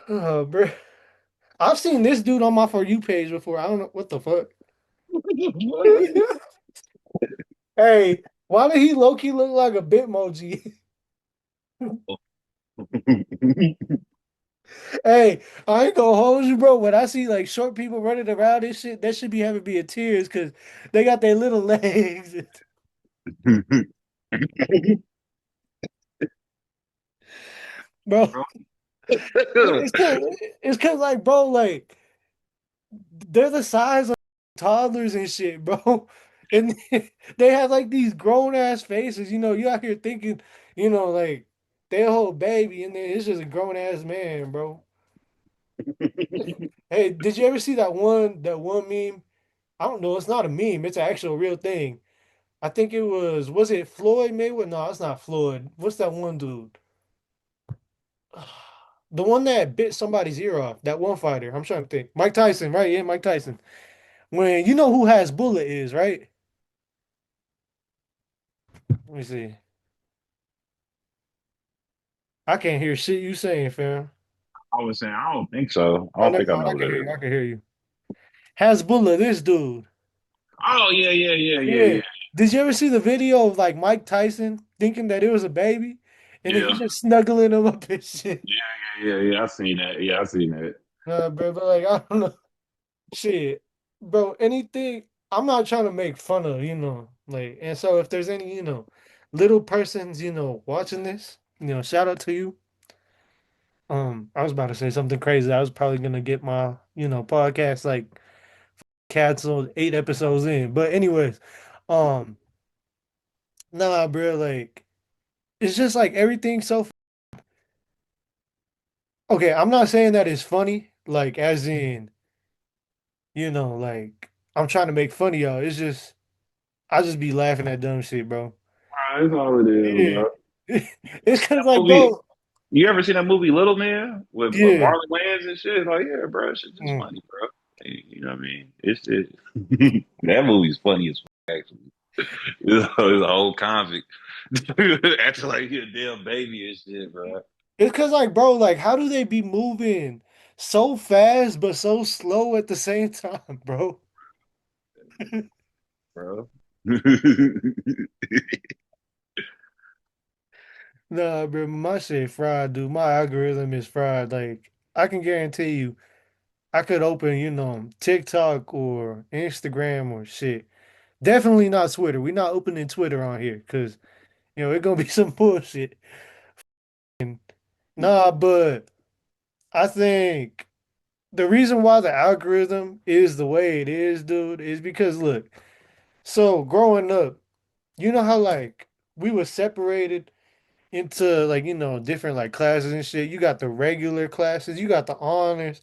Oh, bro. I've seen this dude on my For You page before. I don't know what the fuck. Hey, why did he low key look like a Bitmoji? Hey, I ain't gonna hold you, bro. When I see like short people running around this shit, that should be having me in tears because they got their little legs, bro. It's cause like, bro, like they're the size of toddlers and shit, bro. And they have like these grown ass faces. You out here thinking, like they a whole baby, and then it's just a grown ass man, bro. Hey, did you ever see that one meme? I don't know. It's not a meme. It's an actual real thing. I think was it Floyd Mayweather? No, it's not Floyd. What's that one dude? The one that bit somebody's ear off. That one fighter. I'm trying to think. Mike Tyson, right? Yeah, Mike Tyson. When you know who has bullet is, right? Let me see. I can't hear shit you saying, fam. I was saying, I don't think so. I Oh, don't never think I mind. know I what can that hear you. is. I can hear you. Has bullet, this dude. Oh yeah, yeah, yeah, yeah, Yeah. yeah, Did you ever see the video of like Mike Tyson thinking that it was a baby? And then yeah, he's just snuggling him up and shit. yeah, yeah, yeah, yeah. I seen that. Yeah, I seen that. Bro, but like, I don't know. Shit. Bro, anything, I'm not trying to make fun of, like, and so if there's any, little persons, watching this, shout out to you. I was about to say something crazy. I was probably gonna get my, podcast like canceled 8 episodes in. But anyways, um, nah, bro, like it's just like everything so okay, I'm not saying that it's funny, like as in, like I'm trying to make fun of y'all. It's just I just be laughing at dumb shit, bro. That's all it is, Yeah. bro. It's cause like, Movie. bro, You ever seen that movie Little Man with yeah. Marlon Wayans and shit? Like, yeah, bro, it's just Mm. funny, bro. You know what I mean? It's just that movie's funny as fuck, actually. It's a whole convict acting like he a damn baby and shit, bro. It's cause like, bro, like how do they be moving so fast but so slow at the same time, bro? Bro. Nah, bro, my shit fried, dude. My algorithm is fried. Like, I can guarantee you, I could open, TikTok or Instagram or shit. Definitely not Twitter. We're not opening Twitter on here because, it's gonna be some bullshit. Nah, but I think the reason why the algorithm is the way it is, dude, is because look, so growing up, you know how like we were separated into like, different like classes and shit. You got the regular classes, you got the honors,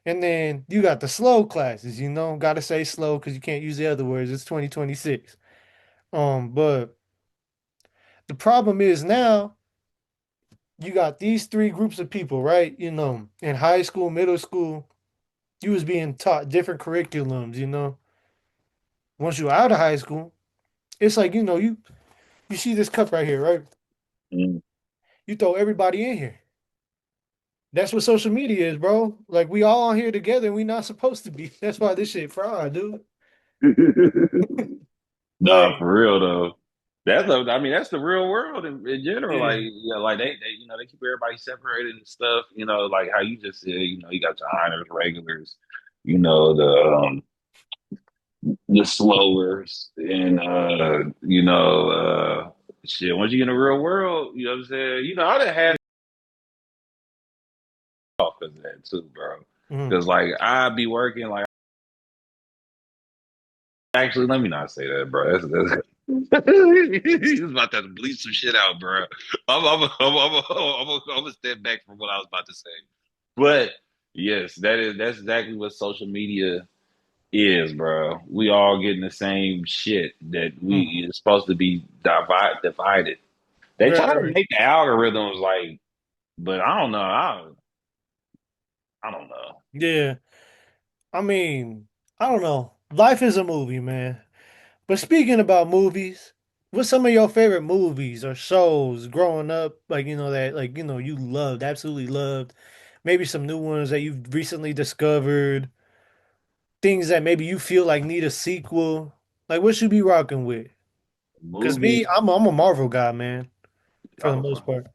and then you got the slow classes, Gotta say slow because you can't use the other words. It's 2026. But the problem is now you got these three groups of people, right? In high school, middle school, you was being taught different curriculums. Once you're out of high school, it's like, you see this cup right here, right? Mm. You throw everybody in here. That's what social media is, bro. Like we all on here together and we not supposed to be. That's why this shit fraud, dude. Nah, Like, for real though. I mean, that's the real world in general. Like, yeah. yeah, like they keep everybody separated and stuff. Like how you just said. You got your honors, regulars. The the slowers and shit. Once you get in the real world, you know what I'm saying. I done had off because of that too, bro. Mhm. Because like I be working like actually, let me not say that, bro. That's He's about to bleep some shit out, bro. I'm gonna step back from what I was about to say. But yes, that's exactly what social media is, bro. We all getting the same shit that Mhm. we is supposed to be divided. They Right, try to right. make the algorithms like, but I don't know. I don't know. Yeah. I mean, I don't know. Life is a movie, man. But speaking about movies, what's some of your favorite movies or shows growing up? Like, that, like, you loved, absolutely loved. Maybe some new ones that you've recently discovered, things that maybe you feel like need a sequel. Like, what should be rocking with? Because me, Movie, I'm a Marvel guy, man, for the I, most part.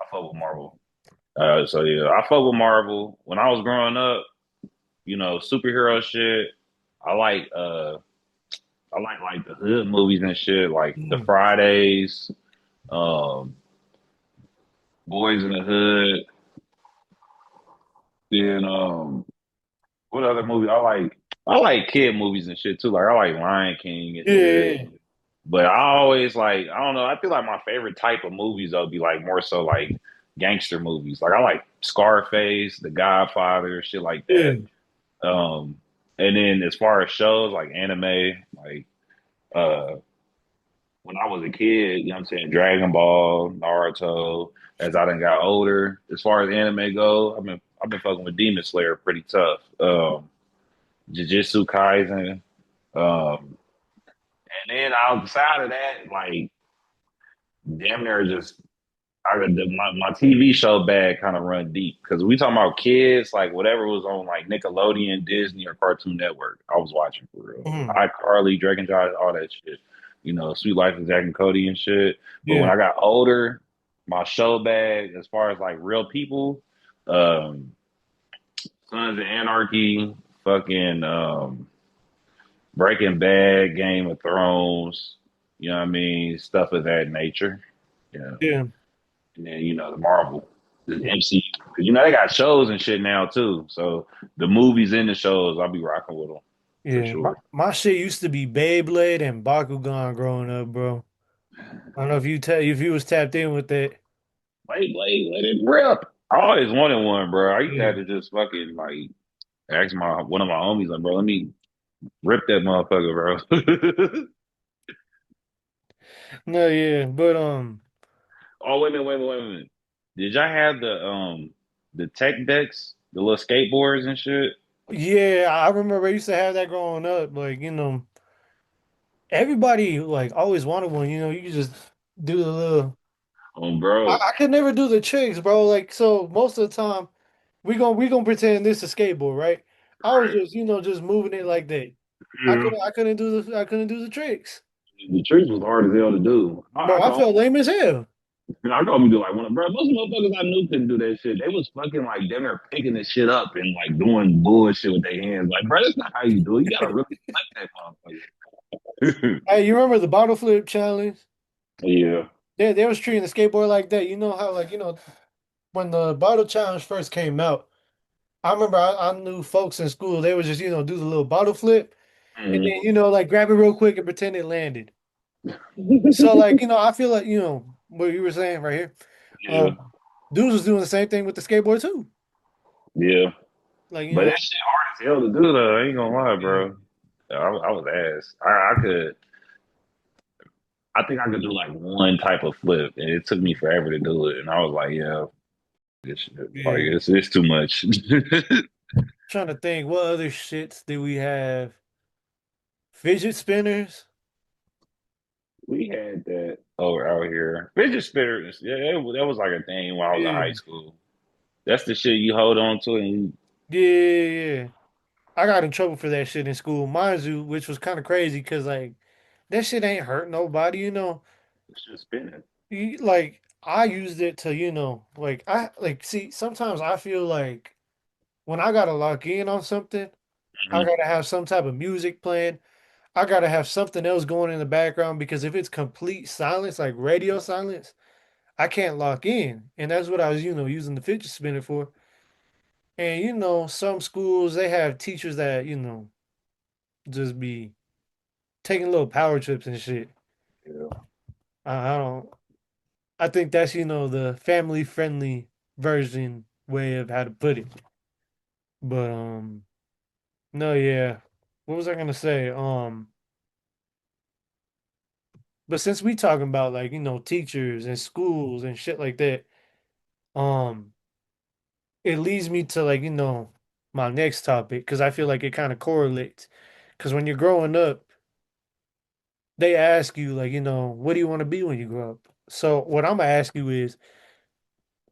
I fuck with Marvel. So yeah, I fuck with Marvel. When I was growing up, superhero shit. I like uh I like the hood movies and shit, like the Mm. Fridays, um, Boys in the Hood. Then what other movie? I like kid movies and shit too. Like I like Lion King and Yeah, yeah, shit. yeah. But I always like I don't know. I feel like my favorite type of movies though be like more so like gangster movies. Like I like Scarface, The Godfather, shit like that. Yeah. Um, and then as far as shows like anime, like uh when I was a kid, you know what I'm saying, Dragon Ball, Naruto. As I done got older, as far as anime go, I've been fucking with Demon Slayer pretty tough. Jujutsu Kaisen. And then outside of that, like damn near just my TV show bag kind of run deep because we talking about kids like whatever was on like Nickelodeon, Disney, or Cartoon Network. I was watching for real. Mhm. iCarly, Drake and Josh, all that shit. Sweet Life of Zack and Cody and shit. But when Yeah. I got older, my show bag as far as like real people, um, Sons of Anarchy, fucking Breaking Bad, Game of Thrones. You know what I mean? Stuff of that nature. Yeah. Yeah. And then the Marvel, the MCU, because they got shows and shit now too. So the movies and the shows, I'll be rocking with them for Yeah. My, sure. my shit used to be Beyblade and Bakugan growing up, bro. I don't know if you was tapped in with that. Let it rip. I always wanted one, bro. I used to have Yeah. to just fucking like ask my one of my homies, like, bro, let me rip that motherfucker, bro. No, yeah. But Oh, wait a minute. Did y'all have the tech decks, the little skateboards and shit? yeah, I remember I used to have that growing up. Like, everybody like always wanted one, you could just do the little I, Bro. I could never do the tricks, bro. Like so most of the time we gonna pretend this is skateboard, right? I was just, just moving it like that. Yeah. I couldn't do the tricks. The tricks was hard as hell to do. I Bro, I can felt lame as hell. I told me do like one, bro. Most motherfuckers I knew couldn't do that shit. They was fucking like damn near picking this shit up and like doing bullshit with their hands. Like, bro, that's not how you do it. You gotta really like that motherfucker. Hey, you remember the bottle flip challenge? Yeah. They was treating the skateboard like that. You know how like, when the bottle challenge first came out, I remember I knew folks in school, they would just, do the little bottle flip and Mhm. then, like grab it real quick and pretend it landed. So like, I feel like, what you were saying right here. Yeah. Um, dudes was doing the same thing with the skateboard too. Yeah. Like, But that shit hard as hell to do though. I ain't gonna lie, yeah, bro. I was ass. I could. I think I could do like one type of flip, and it took me forever to do it. And I was like, yeah, this shit, like yeah. it's too much. Trying to think, what other shits did we have? Fidget spinners. We had that over out here. Fidget spinners, yeah, that was like a thing when I was in high Yeah, school. That's the shit you hold on to and you yeah, yeah. I got in trouble for that shit in school, mind you, which was kind of crazy because like that shit ain't hurt nobody, just spinning. Like I used it to, like I like see sometimes I feel like when I gotta lock in on something, I Hmm. gotta have some type of music playing. I gotta have something else going in the background because if it's complete silence, like radio silence, I can't lock in. And that's what I was, using the fidget spinner for. And some schools they have teachers that, just be taking little power trips and shit. Yeah. I don't I think that's, the family friendly version way of how to put it. But no, yeah. What was I gonna say? But since we talking about like, teachers and schools and shit like that, um, it leads me to like, my next topic because I feel like it kind of correlates. Because when you're growing up, they ask you like, what do you want to be when you grow up? So what I'm gonna ask you is,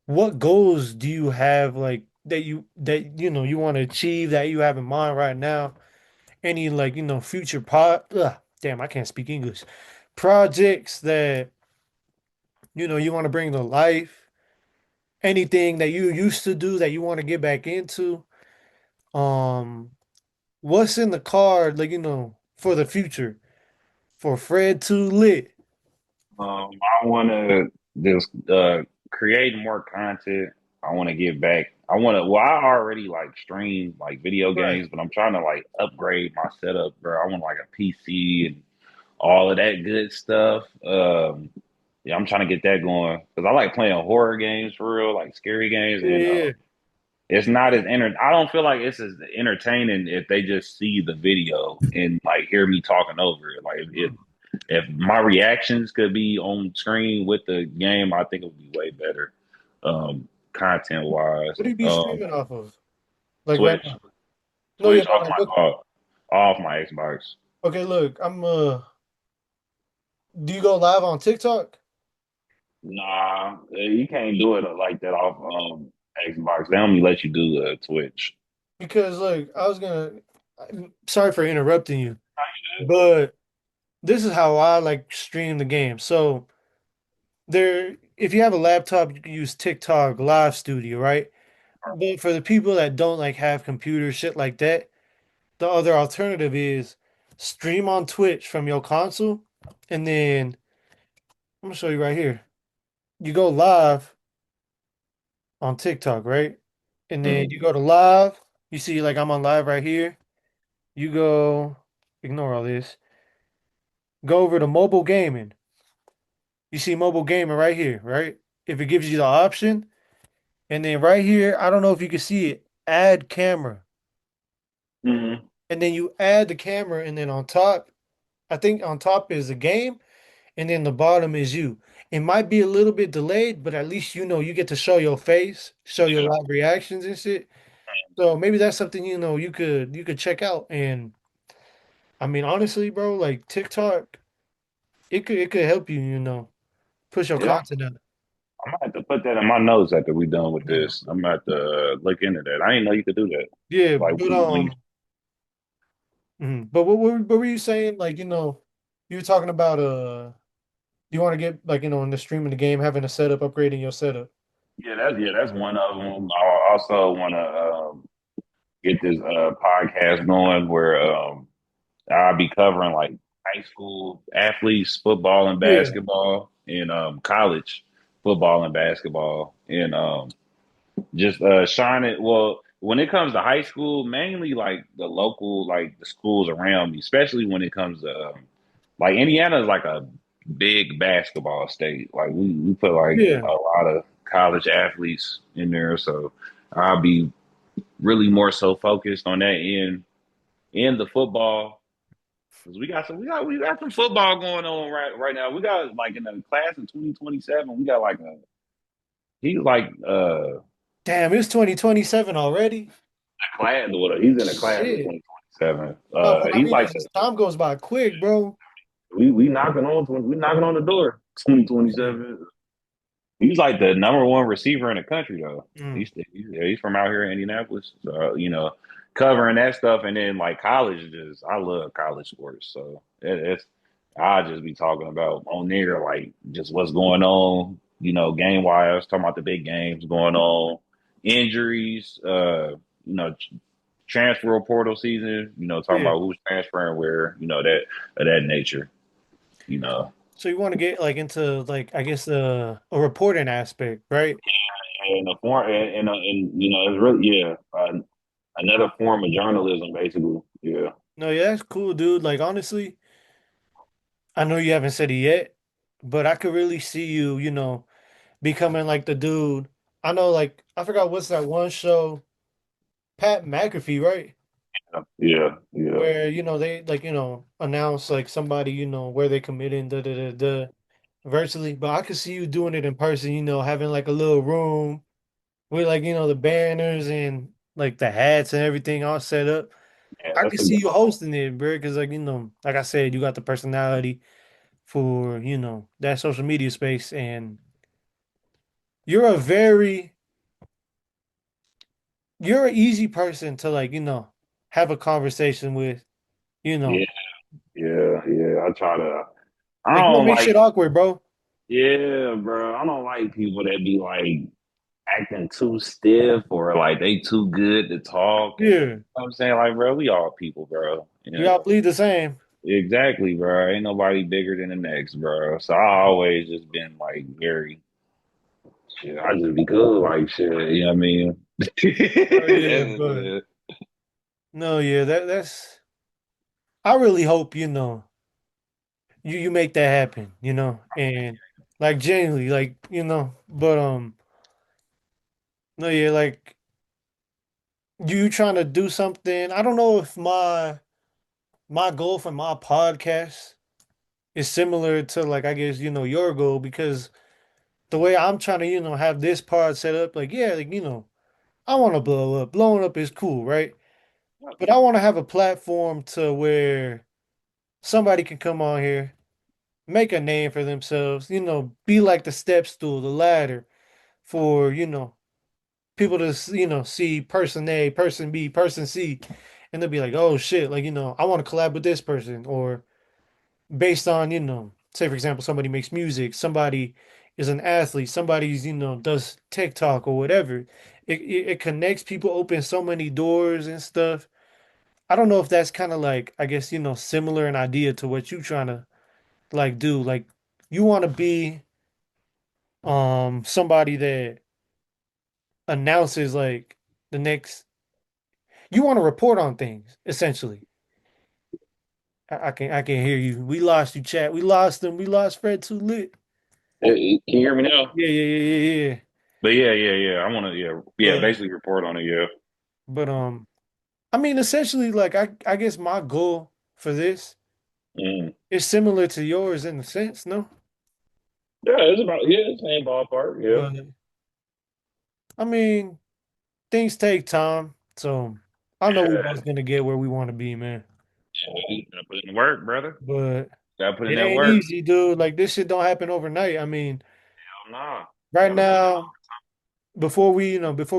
what goals do you have like that you want to achieve that you have in mind right now? Any like, future damn, I can't speak English. Projects that, you want to bring to life, anything that you used to do that you want to get back into. Um, what's in the card, like, for the future for Fred to lit? I want to just create more content. I want to get back. I want to. Well, I already like stream like video Right. games, but I'm trying to like upgrade my setup, bro. I want like a PC and all of that good stuff. Yeah, I'm trying to get that going because I like playing horror games for real, like scary games, Yeah, and yeah. it's not as I don't feel like it's as entertaining if they just see the video and like hear me talking over it. Like if my reactions could be on screen with the game, I think it would be way better, content wise. What do you be streaming off of? Like right Twitch, now? No, yeah, Twitch no, off like my what? off my Xbox. Okay, look, do you go live on TikTok? Nah, you can't do it like that off Xbox. They only let you do Twitch. Because look, I'm sorry for interrupting you, but this is how I like stream the game. So if you have a laptop, you can use TikTok Live Studio, right? But for the people that don't like have computers, shit like that, the other alternative is stream on Twitch from your console, and then I'm gonna show you right here. You go live on TikTok, right? And then you Mhm. go to live. You see, like I'm on live right here. You go, ignore all this. Go over to mobile gaming. You see mobile gaming right here, right? If it gives you the option, and then right here, I don't know if you can see it, add camera. Mhm. And then you add the camera, and then on top, I think on top is the game, and then the bottom is you. It might be a little bit delayed, but at least you get to show your face, show your live reactions and shit. So maybe that's something you could check out. And I mean, honestly, bro, like TikTok, it could help you, push your Yeah, content out. I'm gonna have to put that in my notes after we done with Yeah. this. I'm gonna have to look into that. I didn't know you could do that. Yeah, Like but when but what were you saying? Like, you were talking about you want to get like, in the streaming the game, having a setup, upgrading your setup. that's one of them. I also want to get this podcast going where I'll be covering like high school athletes, football and Yeah. basketball, and college football and basketball, and just shine it. Well, when it comes to high school, mainly like the local, like the schools around me, especially when it comes to like Indiana is like a big basketball state. Like we put like Yeah. a lot of college athletes in there, so I'll be really more so focused on that end in the football. Cause we got some football going on right now. We got like in the class in 2027. We got like a he's like Damn, it's 2027 already. class or he's in a class in Shit. 2027. No, what I He's mean like is this time goes by quick, bro. we knocking on the door. Yeah. 2027. He's like the number one receiver in the country though. Mm. He's from out here in Indianapolis. So covering that stuff and then like college is just I love college sports. So it's I'll just be talking about on there like just what's going on, game wise, talking about the big games going on, injuries, transfer portal season, talking Yeah. about who's transferring where, that of that nature, you know. So you want to get like into like I guess a reporting aspect, right? And a form and it's really another form of journalism basically. Yeah. No, yeah, that's cool, dude. Like honestly, I know you haven't said it yet, but I could really see you, becoming like the dude. I know, like I forgot what's that one show, Pat McAfee, right? Yeah, yeah. Where they like announce like somebody where they committing virtually, but I could see you doing it in person. Having like a little room with like the banners and like the hats and everything all set up. Yeah, I that's could a see good you hosting it, bro, because like like I said, you got the personality for that social media space, and you're a very you're an easy person to like have a conversation with. You yeah, know, yeah. I like you don't don't make like shit awkward, bro. yeah, bro. I don't like people that be like acting too stiff or like they too good to talk and Yeah, I'm saying like, bro, we all people, bro. we Yeah. all bleed the same. Exactly, bro. Ain't nobody bigger than the next, bro. So I always just been like very shit. I just be good, like shit. You know what I mean? Oh yeah, but no, yeah, that's. I really hope you make that happen, and like genuinely, like but no, yeah, like you trying to do something. I don't know if my goal for my podcast is similar to like I guess your goal because the way I'm trying to have this pod set up, like yeah, like I want to blow up. Blowing up is cool, right? But I want to have a platform to where somebody can come on here, make a name for themselves, be like the step stool, the ladder for, people to, see person A, person B, person C, and they'll be like, oh shit, like, I want to collab with this person. Or based on, say for example, somebody makes music, somebody is an athlete, somebody's, does TikTok or whatever. It connects people, opens so many doors and stuff. I don't know if that's kind of like, I guess, similar an idea to what you trying to like do. Like you want to be somebody that announces like the next you want to report on things, essentially. I can hear you. We lost you, chat. We lost them. We lost Fred too lit. Can you hear me now? Yeah, yeah, yeah, yeah, yeah. But yeah. I want to, yeah. But Basically report on it. Yeah. but I mean essentially like I guess my goal for this Mm. is similar to yours in a sense, no? Yeah, it's same ballpark. Yeah. But I mean things take time. So I know we Yeah. both gonna get where we want to be, man. You gotta put in the work, brother. But Gotta put in it that ain't work. easy, dude. Like this shit don't happen overnight. I mean, Hell nah. You right gotta put in. now, before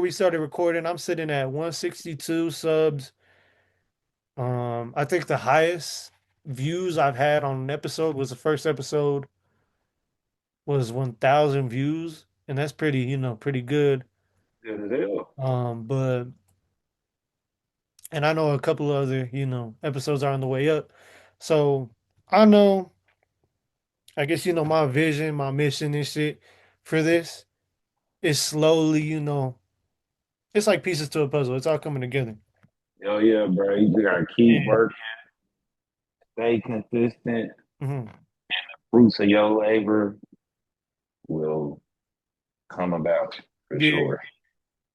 we started recording, I'm sitting at 162 subs. I think the highest views I've had on an episode was the first episode was 1,000 views, and that's pretty, pretty good. Good as hell. But and I know a couple of other, episodes are on the way up. So I know, I guess my vision, my mission and shit for this is slowly, it's like pieces to a puzzle. It's all coming together. Hell yeah, bro. You just gotta keep And working, stay consistent. mhm. Fruits of your labor will come about for Yeah. sure.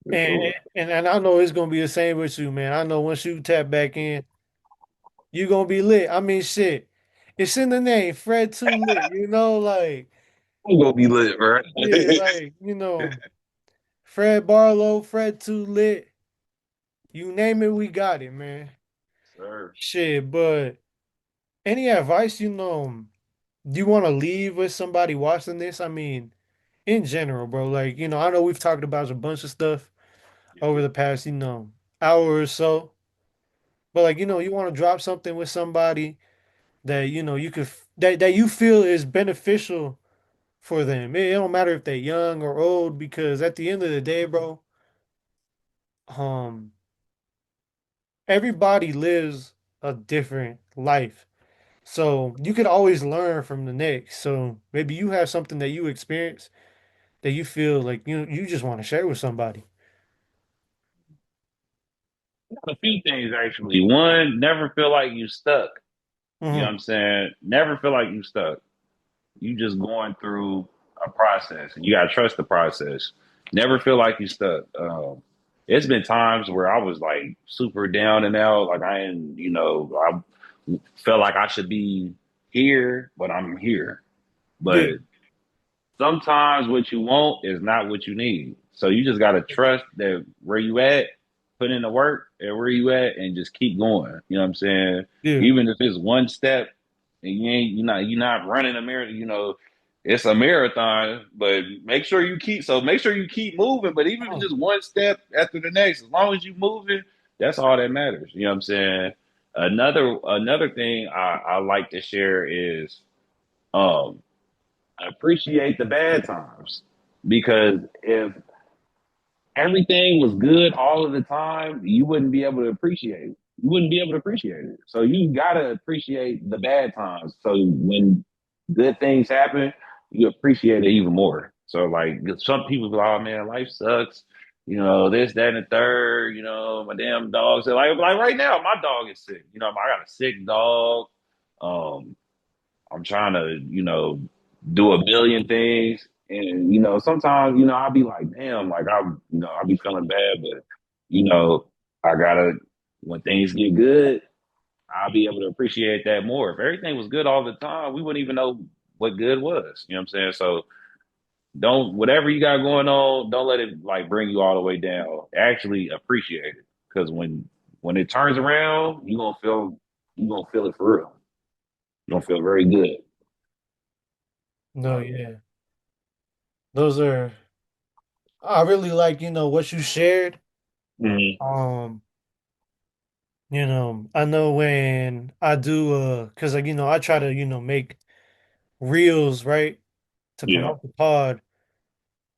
For And, sure. and I know it's gonna be the same with you, man. I know once you tap back in, you're gonna be lit. I mean, shit. It's in the name, Fred Too Lit. Like, I'm gonna be lit, bro. yeah, like, Fred Barlow, Fred Too Lit. You name it, we got it, man. Sir. Shit, but any advice, do you want to leave with somebody watching this? I mean, in general, bro. Like, I know we've talked about a bunch of stuff over the past, hour or so. But like, you want to drop something with somebody that you could that you feel is beneficial for them. It don't matter if they're young or old because at the end of the day, bro, um, everybody lives a different life. So you could always learn from the next. So maybe you have something that you experience that you feel like you just want to share with somebody. A few things actually. One, never feel like you stuck. You know what Hmm. I'm saying? Never feel like you stuck. You just going through a process, and you gotta trust the process. Never feel like you stuck. It's been times where I was like super down and out, like I ain't, I felt like I should be here, but I'm here. Yeah. But sometimes what you want is not what you need. So you just gotta trust that where you at, put in the work and where you at and just keep going. You know what I'm saying? Yeah. Even if it's one step and you're not running a marathon, it's a marathon, but make sure you keep moving. But even if it's Oh, just one step after the next, as long as you moving, that's all that matters. You know what I'm saying? Another thing I like to share is um appreciate the bad times because if everything was good all of the time, you wouldn't be able to appreciate it. You wouldn't be able to appreciate it. So you gotta appreciate the bad times. So when good things happen, you appreciate it even more. So like some people go, oh man, life sucks. This, that, and the third. My damn dog. So like right now, my dog is sick. I got a sick dog. Um, I'm trying to, do a billion things. And, sometimes, I'll be like, damn, like I'll be feeling bad, but, you know, I gotta, when things get good, I'll be able to appreciate that more. If everything was good all the time, we wouldn't even know what good was. You know what I'm saying? So whatever you got going on, don't let it like bring you all the way down. Actually appreciate it. Cause when it turns around, you're gonna feel it for real. You're gonna feel very good. no, yeah. Those are I really like, what you shared. Mhm. Um, I know when I do 'cause like, I try to, make reels, right? To Yeah. promote the pod.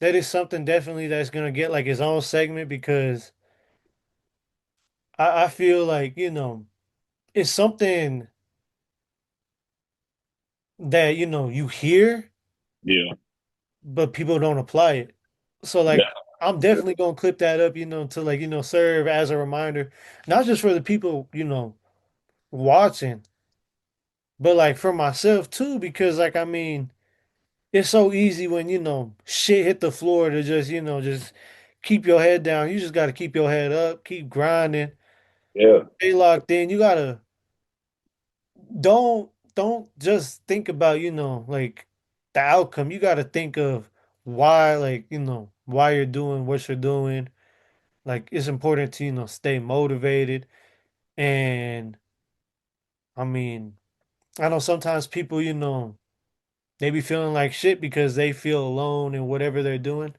That is something definitely that's gonna get like its own segment because I feel like, it's something that, you hear, Yeah. but people don't apply it. So Yeah. like I'm definitely gonna clip that up, to like, serve as a reminder, not just for the people, watching, but like for myself too, because like I mean, it's so easy when, shit hit the floor to just, just keep your head down. You just gotta keep your head up, keep grinding, Yeah. stay locked in. You gotta don't just think about, like the outcome. You gotta think of why, like, why you're doing what you're doing. Like it's important to, stay motivated. And I mean, I know sometimes people, they be feeling like shit because they feel alone in whatever they're doing.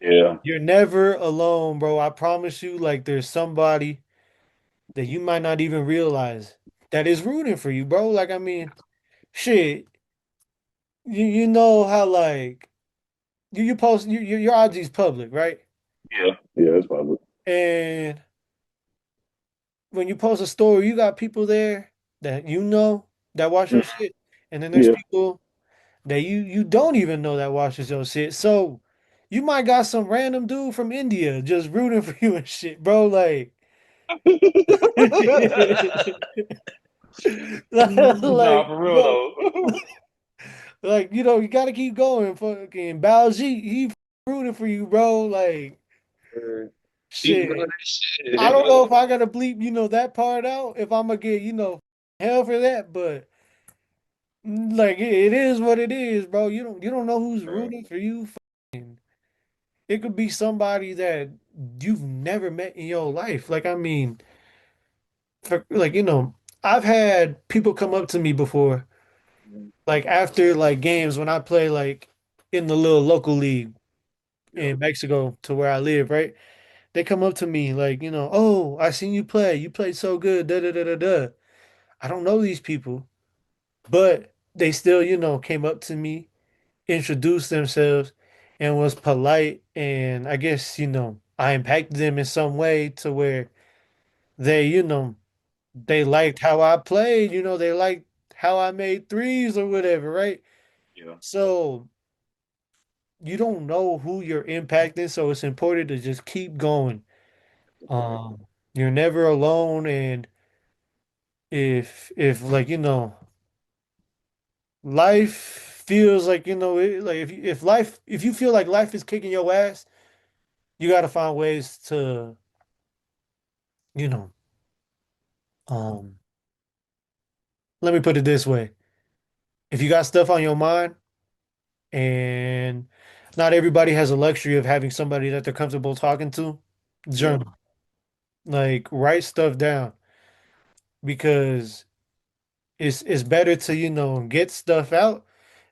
Yeah. You're never alone, bro. I promise you, like there's somebody that you might not even realize that is rooting for you, bro. Like I mean, shit, you know how like you post your IG's public, right? Yeah. Yeah. That's probably. And when you post a story, you got people there that that watch your shit, and then there's Yeah. people that you don't even know that watches your shit. So you might got some random dude from India just rooting for you and shit, bro. Like, Nah, like, for real bro, though. like you gotta keep going. Fucking Balji, he rooting for you, bro. Like, Keep doing shit. that I don't shit. know if I gotta bleep, that part out, if I'm gonna get, hell for that, but like it is what it is, bro. You don't know who's Bro. rooting for you. It could be somebody that you've never met in your life. Like, I mean, like, I've had people come up to me before, like after like games when I play like in the little local league Yeah. in Mexico to where I live, right? They come up to me like, oh, I seen you play. You played so good. Da da da da da. I don't know these people, but they still, came up to me, introduced themselves, and was polite. And I guess, I impacted them in some way to where They, they liked how I played, they liked how I made threes or whatever, right? Yeah. So you don't know who you're impacting, so it's important to just keep going. You're never alone, and if like life feels like like if you feel like life is kicking your ass, you got to find ways to you know um let me put it this way: if you got stuff on your mind, and not everybody has a luxury of having somebody that they're comfortable talking to, Yeah. journal, like write stuff down, because it's better to get stuff out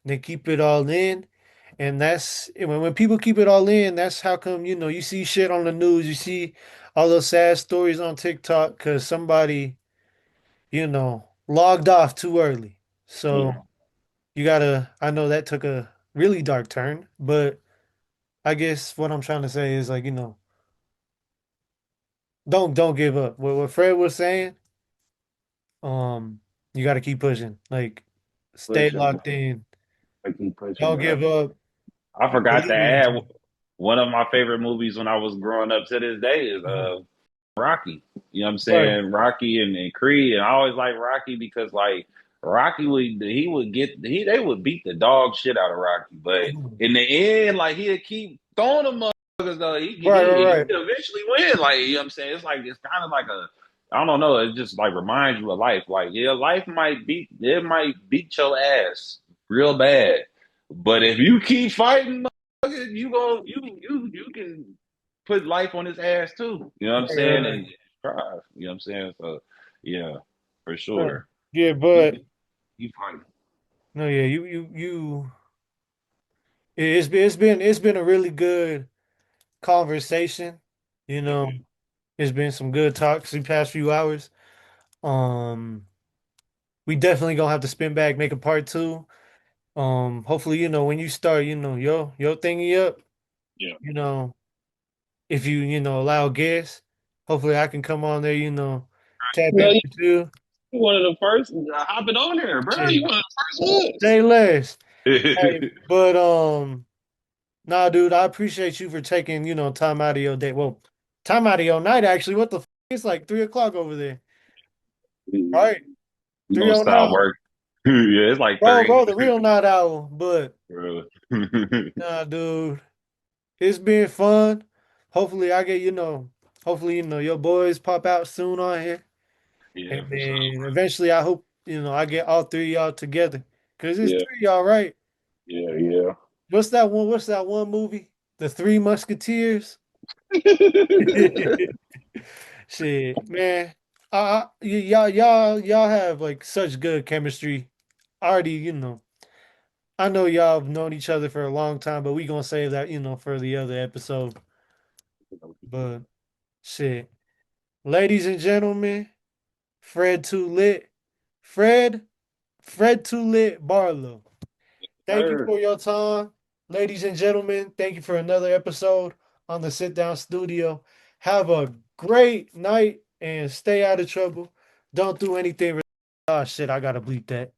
than keep it all in. And that's when people keep it all in, that's how come you see shit on the news, you see all those sad stories on TikTok because somebody logged off too early. So Yeah. you gotta, I know that took a really dark turn, but I guess what I'm trying to say is like don't give up. What Fred was saying, um you got to keep pushing, like stay Pushing. locked in, I keep pushing, don't bro. give up, I forgot to believe in add yourself. one of my favorite movies when I was growing up to this day is Mhm. Rocky. You know what I'm Right. saying? Rocky and Creed. And I always like Rocky because like Rocky would he would get he they would beat the dog shit out of Rocky. But Mhm. in the end, like he'd keep throwing them motherfuckers though. Right, He right, would eventually win. Like, you know what I'm saying? It's like it's kind of like a I don't know, it just like reminds you of life. Like, yeah, life might beat your ass real bad. But if you keep fighting, you go you can put life on his ass too. You know what I'm saying? right. And strive. You know what I'm saying? So yeah, for Right. sure. Yeah, Keep but keep fighting. no, yeah, it's been a really good conversation. You know, it's been some good talks the past few hours. Um, we definitely gonna have to spin back, make a part two. Hopefully, when you start, your thingy up, Yeah. you know, if you, allow guests, hopefully I can come on there, tap Well, in you with you. one of the first hopping on here, bro. Shit. You one of the first Say less. Hey, ones. but nah, dude, I appreciate you for taking, time out of your day. Well, time out of your night, actually. What the It's like 3 o'clock over there. You Right? gonna stop 3:09. work? Yeah, it's like Bro, 30. the real night owl. But Bro. nah, dude, it's been fun. Hopefully I get, hopefully, your boys pop out soon on here. Yeah, And for sure. then eventually I hope, I get all three of y'all together. Cause it's Yeah, three of y'all, right? yeah, yeah. What's that one movie? The Three Musketeers? Shit, man. Y'all have like such good chemistry. Already, I know y'all have known each other for a long time, but we gonna save that, for the other episode. But shit. Ladies and gentlemen, Fred Too Lit. Fred, Fred Too Lit Barlow. Thank you Sir. for your time. Ladies and gentlemen, thank you for another episode on the Sit Down Studio. Have a great night and stay out of trouble. Don't do anything. Oh shit, I gotta bleep that.